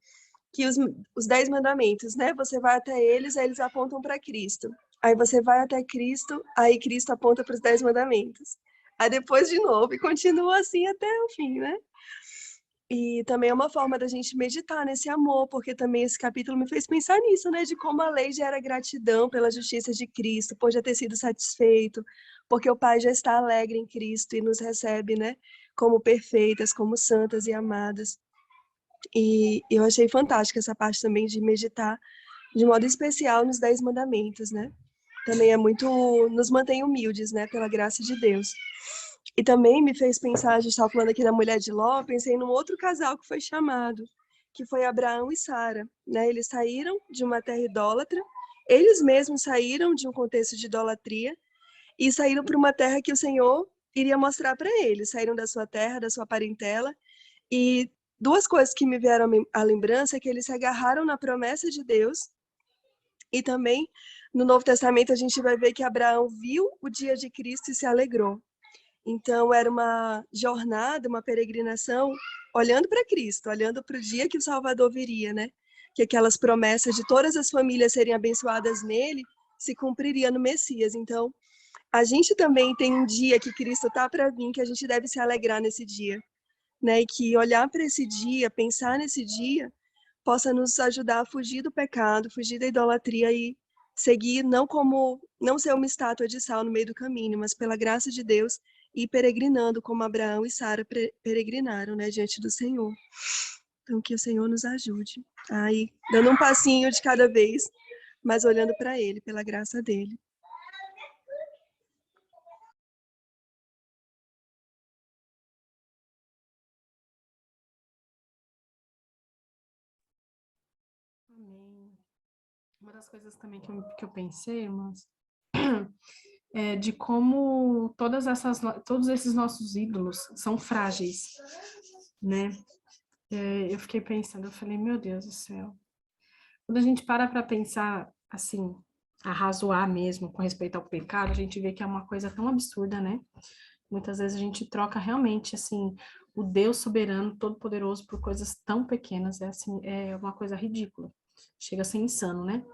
que os 10 mandamentos, né, você vai até eles, aí eles apontam para Cristo. Aí você vai até Cristo, aí Cristo aponta para os 10 mandamentos. Aí depois de novo, e continua assim até o fim, né? E também é uma forma da gente meditar nesse amor, porque também esse capítulo me fez pensar nisso, né? De como a lei gera gratidão pela justiça de Cristo, por já ter sido satisfeito, porque o Pai já está alegre em Cristo e nos recebe, né? Como perfeitas, como santas e amadas. E eu achei fantástica essa parte também de meditar de modo especial nos 10 mandamentos, né? Também é muito... nos mantém humildes, né? Pela graça de Deus. E também me fez pensar, a gente estava falando aqui da mulher de Ló, pensei num outro casal que foi chamado, que foi Abraão e Sara, né? Eles saíram de uma terra idólatra, eles mesmos saíram de um contexto de idolatria e saíram para uma terra que o Senhor iria mostrar para eles. Saíram da sua terra, da sua parentela, e duas coisas que me vieram à lembrança é que eles se agarraram na promessa de Deus, e também no Novo Testamento a gente vai ver que Abraão viu o dia de Cristo e se alegrou. Então era uma jornada, uma peregrinação, olhando para Cristo, olhando para o dia que o Salvador viria, né? Que aquelas promessas de todas as famílias serem abençoadas nele se cumpriria no Messias. Então, a gente também tem um dia que Cristo está para vir, que a gente deve se alegrar nesse dia, né? E que olhar para esse dia, pensar nesse dia, possa nos ajudar a fugir do pecado, fugir da idolatria e seguir não ser uma estátua de sal no meio do caminho, mas pela graça de Deus e peregrinando como Abraão e Sara peregrinaram, né, diante do Senhor. Então que o Senhor nos ajude aí, dando um passinho de cada vez, mas olhando para ele, pela graça dele. Amém. Uma das coisas também que eu pensei, irmãs, é de como todos esses nossos ídolos são frágeis, né? Eu fiquei pensando, eu falei, meu Deus do céu. Quando a gente para pensar, assim, arrazoar mesmo com respeito ao pecado, a gente vê que é uma coisa tão absurda, né? Muitas vezes a gente troca realmente, assim, o Deus soberano, todo-poderoso, por coisas tão pequenas, assim, é uma coisa ridícula. Chega a ser insano, né?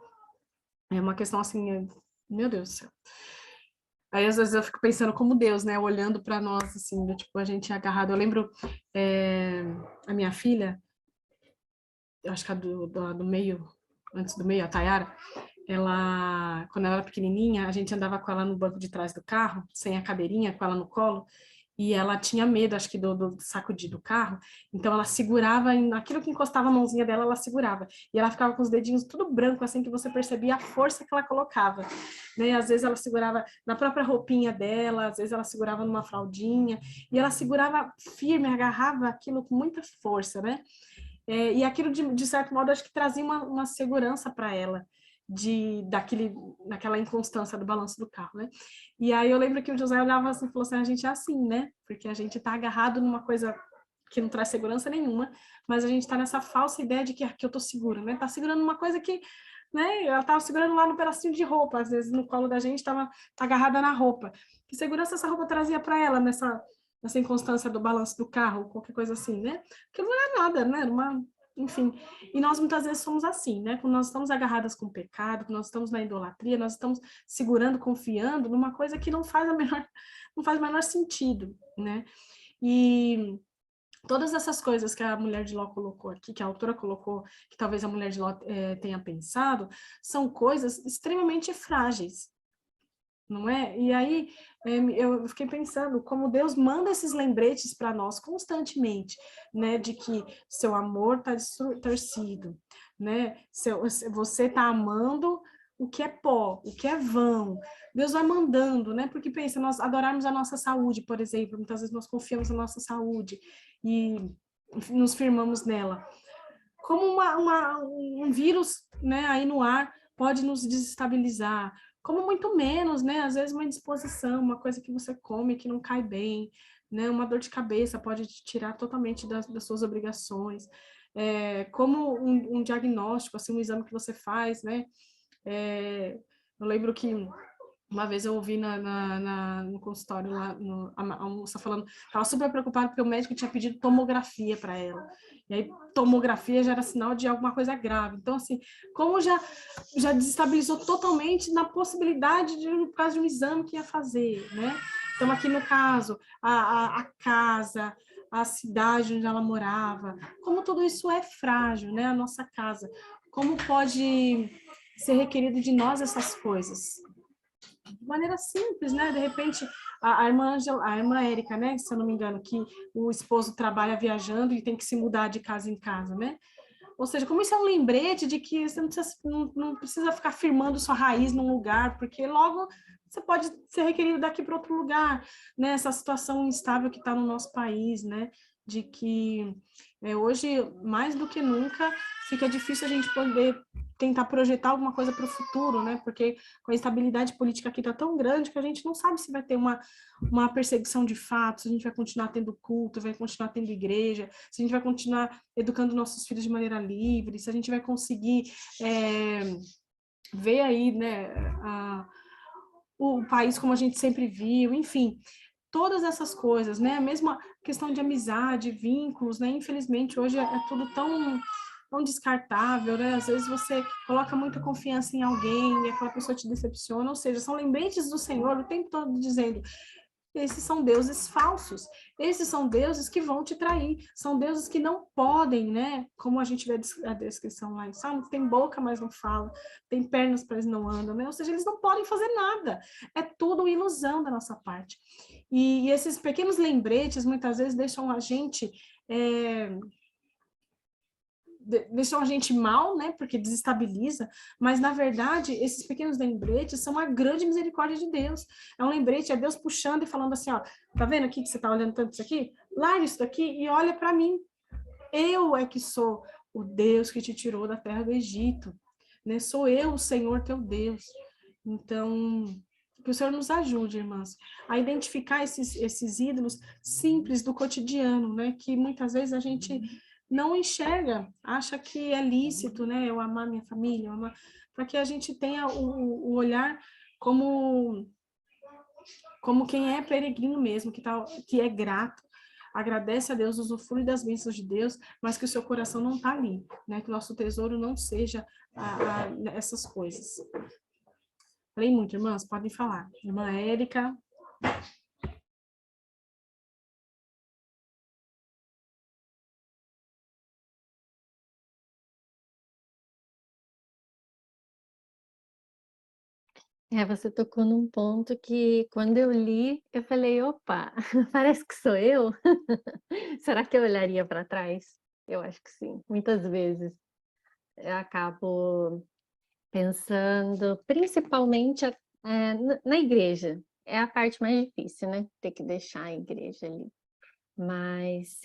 É uma questão assim, meu Deus do céu. Aí, às vezes, eu fico pensando como Deus, né? Olhando para nós, assim, tipo, a gente é agarrado. Eu lembro a minha filha, eu acho que a do meio, antes do meio, a Tayara, ela, quando ela era pequenininha, a gente andava com ela no banco de trás do carro, sem a cadeirinha, com ela no colo, e ela tinha medo, acho que do sacudir do carro, então ela segurava, naquilo que encostava a mãozinha dela, ela segurava, e ela ficava com os dedinhos tudo branco, assim, que você percebia a força que ela colocava, né, às vezes ela segurava na própria roupinha dela, às vezes ela segurava numa fraldinha, e ela segurava firme, agarrava aquilo com muita força, né, e aquilo, de certo modo, acho que trazia uma segurança para ela, daquela inconstância do balanço do carro, né? E aí eu lembro que o José olhava assim e falou assim, a gente é assim, né? Porque a gente tá agarrado numa coisa que não traz segurança nenhuma, mas a gente tá nessa falsa ideia de que aqui eu tô seguro, né? Tá segurando uma coisa que, né? Ela tava segurando lá no pedacinho de roupa, às vezes no colo da gente tá agarrada na roupa. Que segurança essa roupa trazia para ela nessa inconstância do balanço do carro, qualquer coisa assim, né? Porque não é nada, né? Enfim, e nós muitas vezes somos assim, né? Quando nós estamos agarradas com o pecado, quando nós estamos na idolatria, nós estamos segurando, confiando numa coisa que não faz o menor sentido, né? E todas essas coisas que a mulher de Ló colocou aqui, que a autora colocou, que talvez a mulher de Ló tenha pensado, são coisas extremamente frágeis, não é? E aí eu fiquei pensando como Deus manda esses lembretes para nós constantemente, né, de que seu amor está distorcido, né, você está amando o que é pó, o que é vão. Deus vai mandando, né, porque pensa, nós adorarmos a nossa saúde, por exemplo, muitas vezes nós confiamos na nossa saúde e nos firmamos nela. Como um vírus, né, aí no ar pode nos desestabilizar, como muito menos, né? Às vezes uma indisposição, uma coisa que você come que não cai bem, né? Uma dor de cabeça pode te tirar totalmente das suas obrigações. Como um diagnóstico, assim, um exame que você faz, né? Eu lembro que uma vez eu ouvi no consultório lá, a moça falando, estava super preocupada porque o médico tinha pedido tomografia para ela. E aí, tomografia já era sinal de alguma coisa grave. Então, assim, como já desestabilizou totalmente na possibilidade por causa de um exame que ia fazer, né? Então, aqui no caso, a casa, a cidade onde ela morava, como tudo isso é frágil, né? A nossa casa. Como pode ser requerido de nós essas coisas? De maneira simples, né? De repente, a irmã Érica, né? Se eu não me engano, que o esposo trabalha viajando e tem que se mudar de casa em casa, né? Ou seja, como isso é um lembrete de que você não precisa ficar firmando sua raiz num lugar, porque logo você pode ser requerido daqui para outro lugar, né? Essa situação instável que está no nosso país, né? de que hoje, mais do que nunca, fica difícil a gente poder tentar projetar alguma coisa para o futuro, né? Porque com a instabilidade política aqui está tão grande que a gente não sabe se vai ter uma perseguição de fato, se a gente vai continuar tendo culto, vai continuar tendo igreja, se a gente vai continuar educando nossos filhos de maneira livre, se a gente vai conseguir ver aí, né, o país como a gente sempre viu, enfim, todas essas coisas, né? A mesma questão de amizade, vínculos, né? Infelizmente, hoje é tudo tão descartável, né? Às vezes você coloca muita confiança em alguém e aquela pessoa te decepciona, ou seja, são lembretes do Senhor o tempo todo dizendo: esses são deuses falsos, esses são deuses que vão te trair, são deuses que não podem, né? Como a gente vê a descrição lá em Salmos, tem boca, mas não fala, tem pernas, mas não andam, né? Ou seja, eles não podem fazer nada, é tudo ilusão da nossa parte. E esses pequenos lembretes, muitas vezes, deixam a gente mal, né, porque desestabiliza, mas na verdade esses pequenos lembretes são a grande misericórdia de Deus. É um lembrete, é Deus puxando e falando assim, ó, tá vendo aqui que você tá olhando tanto isso aqui? Larga isso daqui e olha para mim. Eu é que sou o Deus que te tirou da terra do Egito, né? Sou eu, o Senhor teu Deus. Então, que o Senhor nos ajude, irmãs, a identificar esses ídolos simples do cotidiano, né? Que muitas vezes a gente não enxerga, acha que é lícito, né? Eu amar minha família, para que a gente tenha o olhar como quem é peregrino mesmo, que é grato, agradece a Deus, usufrui das bênçãos de Deus, mas que o seu coração não está ali, né? Que o nosso tesouro não seja essas coisas. Falei muito, irmãs, podem falar. Irmã Érica. Você tocou num ponto que, quando eu li, eu falei, opa, parece que sou eu? Será que eu olharia para trás? Eu acho que sim, muitas vezes. Eu acabo pensando, principalmente na igreja. É a parte mais difícil, né? Ter que deixar a igreja ali. Mas,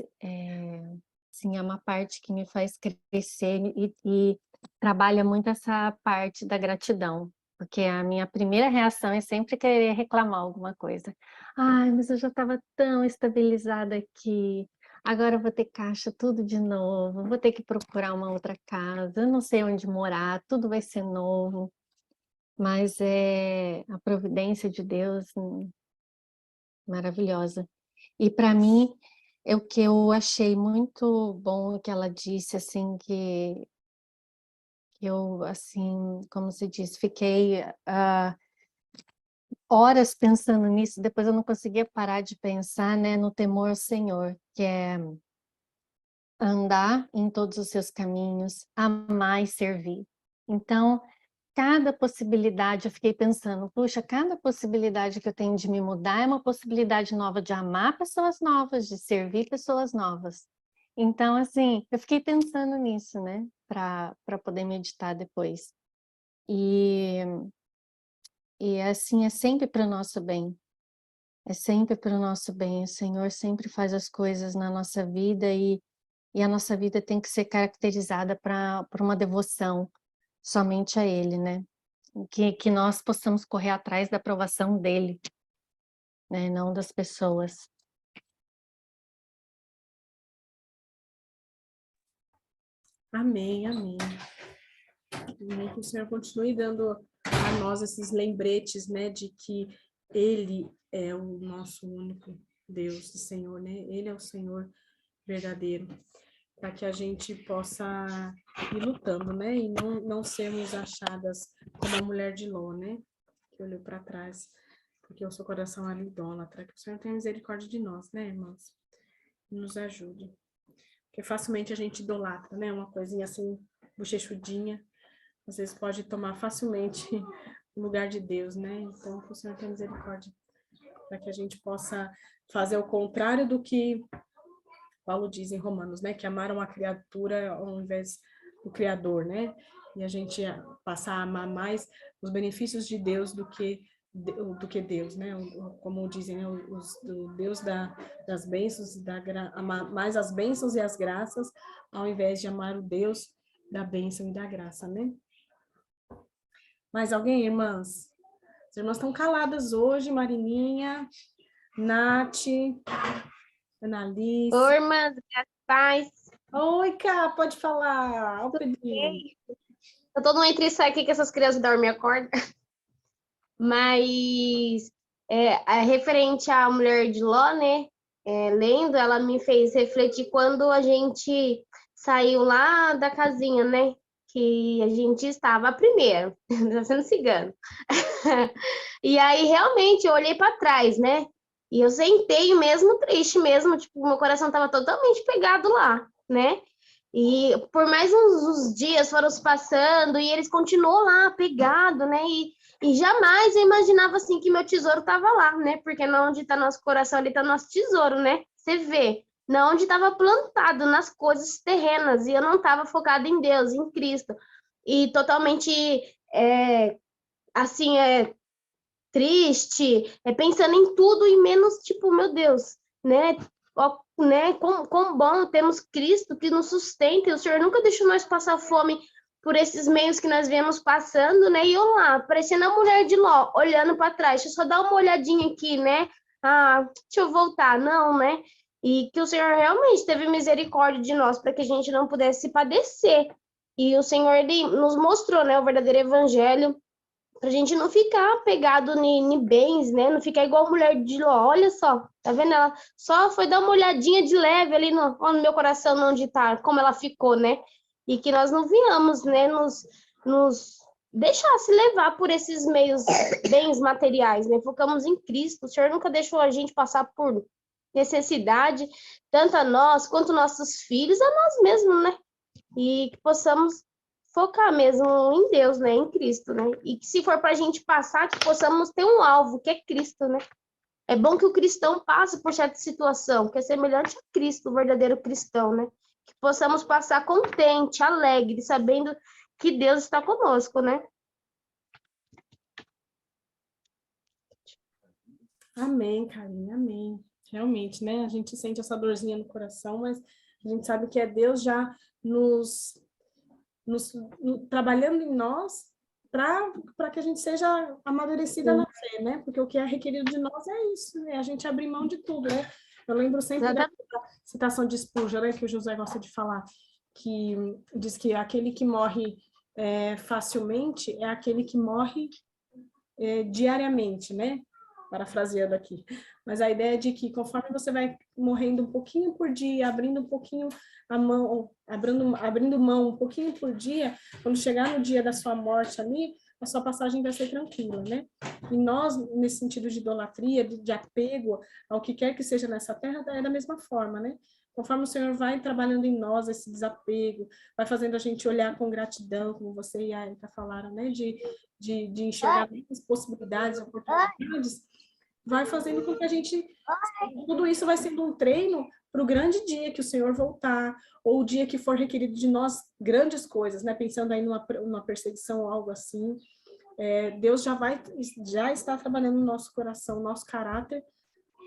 sim, é uma parte que me faz crescer e trabalha muito essa parte da gratidão. Porque a minha primeira reação é sempre querer reclamar alguma coisa. Ai, mas eu já estava tão estabilizada aqui. Agora eu vou ter caixa tudo de novo. Vou ter que procurar uma outra casa. Eu não sei onde morar. Tudo vai ser novo. Mas é a providência de Deus maravilhosa. E para mim, o que eu achei muito bom que ela disse, assim, que eu, assim, como se diz, fiquei horas pensando nisso, depois eu não conseguia parar de pensar, né, no temor ao Senhor, que é andar em todos os seus caminhos, amar e servir. Então, cada possibilidade, eu fiquei pensando, puxa, cada possibilidade que eu tenho de me mudar é uma possibilidade nova de amar pessoas novas, de servir pessoas novas. Então, assim, eu fiquei pensando nisso, né, para poder meditar depois. E assim, é sempre para o nosso bem. É sempre para o nosso bem. O Senhor sempre faz as coisas na nossa vida e a nossa vida tem que ser caracterizada por uma devoção somente a Ele, né? Que nós possamos correr atrás da aprovação dEle, né? Não das pessoas. Amém, amém. Amém. Que o Senhor continue dando a nós esses lembretes, né, de que Ele é o nosso único Deus e Senhor, né? Ele é o Senhor verdadeiro, para que a gente possa ir lutando, né? E não sermos achadas como a mulher de Ló, né? Que olhou para trás, porque o seu coração era idólatra. Que o Senhor tenha misericórdia de nós, né, irmãos? E nos ajude. Porque facilmente a gente idolatra, né? Uma coisinha assim, bochechudinha, às vezes pode tomar facilmente o lugar de Deus, né? Então, que o Senhor tenha misericórdia, para que a gente possa fazer o contrário do que Paulo diz em Romanos, né? Que amaram a criatura ao invés do Criador, né? E a gente passar a amar mais os benefícios de Deus do que do que Deus, né? Como dizem, né? O Deus das bênçãos, amar mais as bênçãos e as graças, ao invés de amar o Deus da bênção e da graça, né? Mais alguém, irmãs? As irmãs estão caladas hoje, Marininha, Nath, Annalise. Oi, irmãs, graças a paz. Oi, Cá, pode falar. Ó o Pedrinho. Eu tô no entre isso aqui que essas crianças dormem e acordam. Mas a referente à mulher de Ló, né? Lendo, ela me fez refletir quando a gente saiu lá da casinha, né? Que a gente estava primeiro, tá sendo cigano. E aí, realmente, eu olhei para trás, né? E eu sentei mesmo triste mesmo, tipo, meu coração estava totalmente pegado lá, né? E por mais uns dias foram se passando e eles continuam lá, pegado, né? E jamais eu imaginava, assim, que meu tesouro estava lá, né? Porque na onde está nosso coração, ali está nosso tesouro, né? Você vê, na onde estava plantado, nas coisas terrenas, e eu não estava focada em Deus, em Cristo. E totalmente, assim, triste, pensando em tudo e menos, tipo, meu Deus, né? Ó, né? Quão bom temos Cristo que nos sustenta, e o Senhor nunca deixou nós passar fome por esses meios que nós viemos passando, né? E eu lá, parecendo a mulher de Ló, olhando para trás, deixa eu só dar uma olhadinha aqui, né? Ah, deixa eu voltar, não, né? E que o Senhor realmente teve misericórdia de nós para que a gente não pudesse padecer. E o Senhor, ele nos mostrou, né, o verdadeiro evangelho, pra gente não ficar pegado em bens, né? Não ficar igual a mulher de Ló. Olha só, tá vendo? Ela só foi dar uma olhadinha de leve ali no meu coração, onde tá, como ela ficou, né? E que nós não viemos, né, nos deixar se levar por esses meios, bens materiais, né? Focamos em Cristo. O Senhor nunca deixou a gente passar por necessidade, tanto a nós quanto nossos filhos, a nós mesmos, né? E que possamos focar mesmo em Deus, né, em Cristo, né, e que se for para a gente passar, que possamos ter um alvo, que é Cristo, né. É bom que o cristão passe por certa situação, que é semelhante a Cristo, o verdadeiro cristão, né, que possamos passar contente, alegre, sabendo que Deus está conosco, né. Amém, Karine, amém. Realmente, né? A gente sente essa dorzinha no coração, mas a gente sabe que é Deus já trabalhando em nós para que a gente seja amadurecida na fé, né? Porque o que é requerido de nós é isso, né? A gente abrir mão de tudo, né? Eu lembro sempre da citação de Spurgeon, né? Que o José gosta de falar, que diz que aquele que morre facilmente é aquele que morre diariamente, né? Parafraseando aqui. Mas a ideia é de que conforme você vai morrendo um pouquinho por dia, abrindo um pouquinho a mão, abrindo mão um pouquinho por dia, quando chegar no dia da sua morte ali, a sua passagem vai ser tranquila, né? E nós, nesse sentido de idolatria, de apego ao que quer que seja nessa terra, é da mesma forma, né? Conforme o Senhor vai trabalhando em nós esse desapego, vai fazendo a gente olhar com gratidão, como você e a Erika falaram, né? De enxergar muitas possibilidades, oportunidades, vai fazendo com que a gente... Tudo isso vai sendo um treino para o grande dia que o Senhor voltar, ou o dia que for requerido de nós grandes coisas, né? Pensando aí numa perseguição ou algo assim. Deus já está trabalhando no nosso coração, no nosso caráter,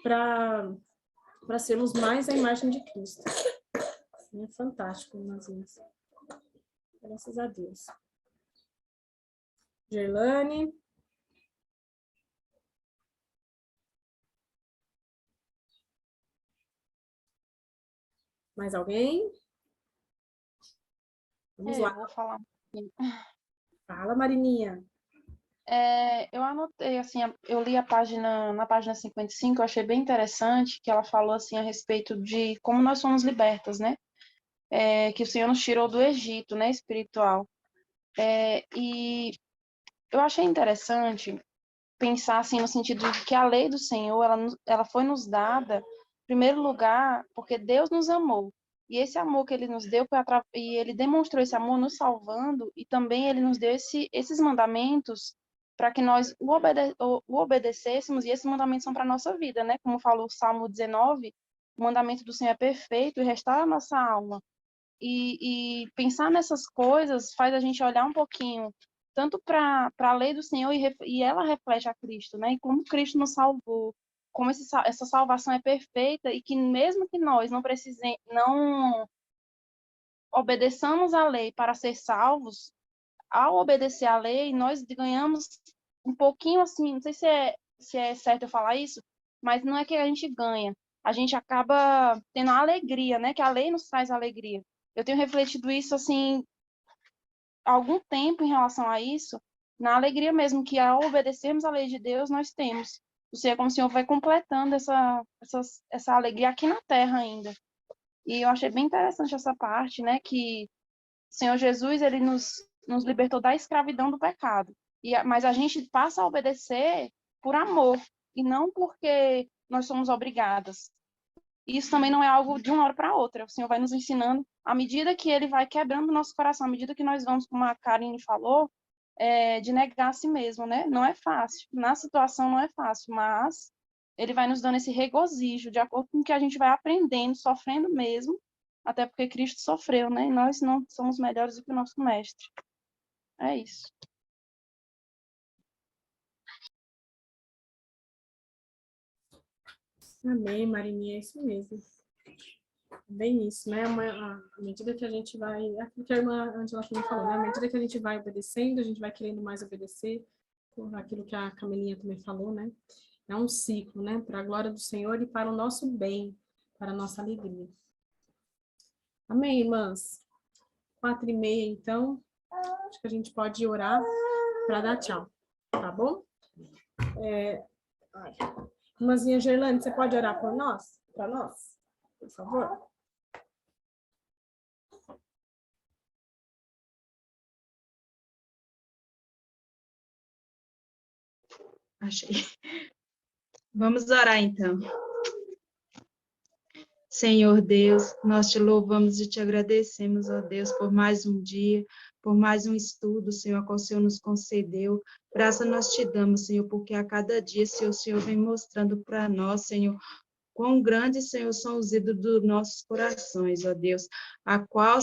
para sermos mais a imagem de Cristo. É fantástico, irmãzinhas. Graças a Deus. Gerlane. Mais alguém? Vamos lá. Vou falar. Fala, Marininha. Eu anotei, assim, eu li na página 55, eu achei bem interessante que ela falou, assim, a respeito de como nós somos libertas, né? Que o Senhor nos tirou do Egito, né, espiritual. E eu achei interessante pensar, assim, no sentido de que a lei do Senhor, ela foi nos dada, em primeiro lugar, porque Deus nos amou. E esse amor que ele nos deu, e ele demonstrou esse amor nos salvando, e também ele nos deu esses mandamentos para que nós o obedecêssemos, e esses mandamentos são para a nossa vida, né? Como falou o Salmo 19, o mandamento do Senhor é perfeito e restaura a nossa alma. E pensar nessas coisas faz a gente olhar um pouquinho tanto para a lei do Senhor e ela reflete a Cristo, né? E como Cristo nos salvou, como essa salvação é perfeita e que mesmo que nós não obedeçamos a lei para ser salvos, ao obedecer a lei, nós ganhamos um pouquinho assim, não sei se é certo eu falar isso, mas não é que a gente ganha, a gente acaba tendo a alegria, né? Que a lei nos traz alegria. Eu tenho refletido isso assim há algum tempo em relação a isso, na alegria mesmo que ao obedecermos a lei de Deus nós temos. Ou seja, como o Senhor vai completando essa alegria aqui na terra ainda. E eu achei bem interessante essa parte, né? Que o Senhor Jesus, ele nos libertou da escravidão do pecado. Mas a gente passa a obedecer por amor, e não porque nós somos obrigadas. Isso também não é algo de uma hora para outra. O Senhor vai nos ensinando, à medida que Ele vai quebrando o nosso coração, à medida que nós vamos, como a Karine falou, de negar a si mesmo, né? Não é fácil. Na situação não é fácil, mas Ele vai nos dando esse regozijo, de acordo com o que a gente vai aprendendo, sofrendo mesmo, até porque Cristo sofreu, né? E nós não somos melhores do que o nosso Mestre. É isso. Amém, Marininha, é isso mesmo. Bem isso, né? À medida que a gente vai... É aquilo que a irmã Angela também falou, né? À medida que a gente vai obedecendo, a gente vai querendo mais obedecer, por aquilo que a Camelinha também falou, né? É um ciclo, né? Para a glória do Senhor e para o nosso bem, para a nossa alegria. Amém, irmãs? 4h30, então, acho que a gente pode orar para dar tchau, tá bom? Irmãzinha Gerlane, você pode orar por nós? Para nós? Por favor? Achei. Vamos orar, então. Senhor Deus, nós te louvamos e te agradecemos, ó Deus, por mais um dia, por mais um estudo, Senhor, qual o Senhor nos concedeu. Graça nós te damos, Senhor, porque a cada dia, Senhor, o Senhor vem mostrando para nós, Senhor, quão grandes, Senhor, são os ídolos dos nossos corações, ó Deus, a qual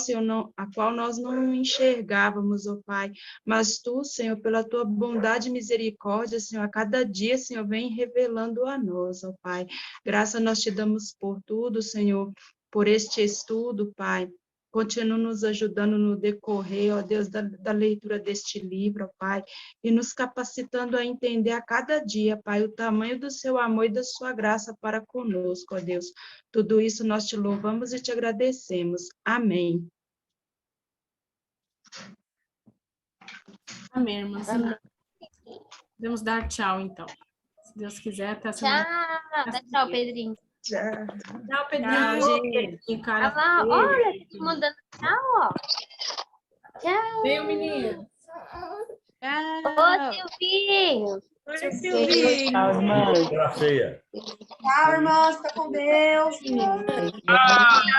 nós não enxergávamos, ó Pai, mas Tu, Senhor, pela Tua bondade e misericórdia, Senhor, a cada dia, Senhor, vem revelando a nós, ó Pai. Graça nós te damos por tudo, Senhor, por este estudo, Pai. Continua nos ajudando no decorrer, ó Deus, da leitura deste livro, ó Pai, e nos capacitando a entender a cada dia, Pai, o tamanho do seu amor e da sua graça para conosco, ó Deus. Tudo isso nós te louvamos e te agradecemos. Amém. Amém, irmãs. Podemos dar tchau, então. Se Deus quiser, até a semana. Tchau, Pedrinho. Tchau, Pedrinho. Tchau, gente. Cara, Olha, tô mandando tchau, ó. Tchau. Veio, menino. Ô, Silvinho. Oi, Silvinho. Tchau, irmã. Tchau, irmãos. Fica com Deus.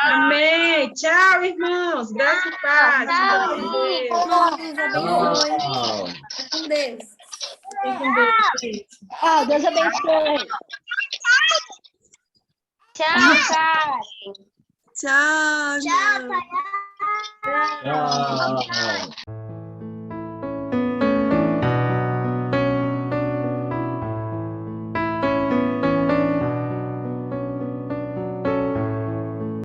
Amém. Tchau, irmãos. Graça e paz. Deus abençoe. Com Deus. Fiquem com Deus, gente. Deus abençoe. Tchau, Karen. Tchau, gente. Tchau.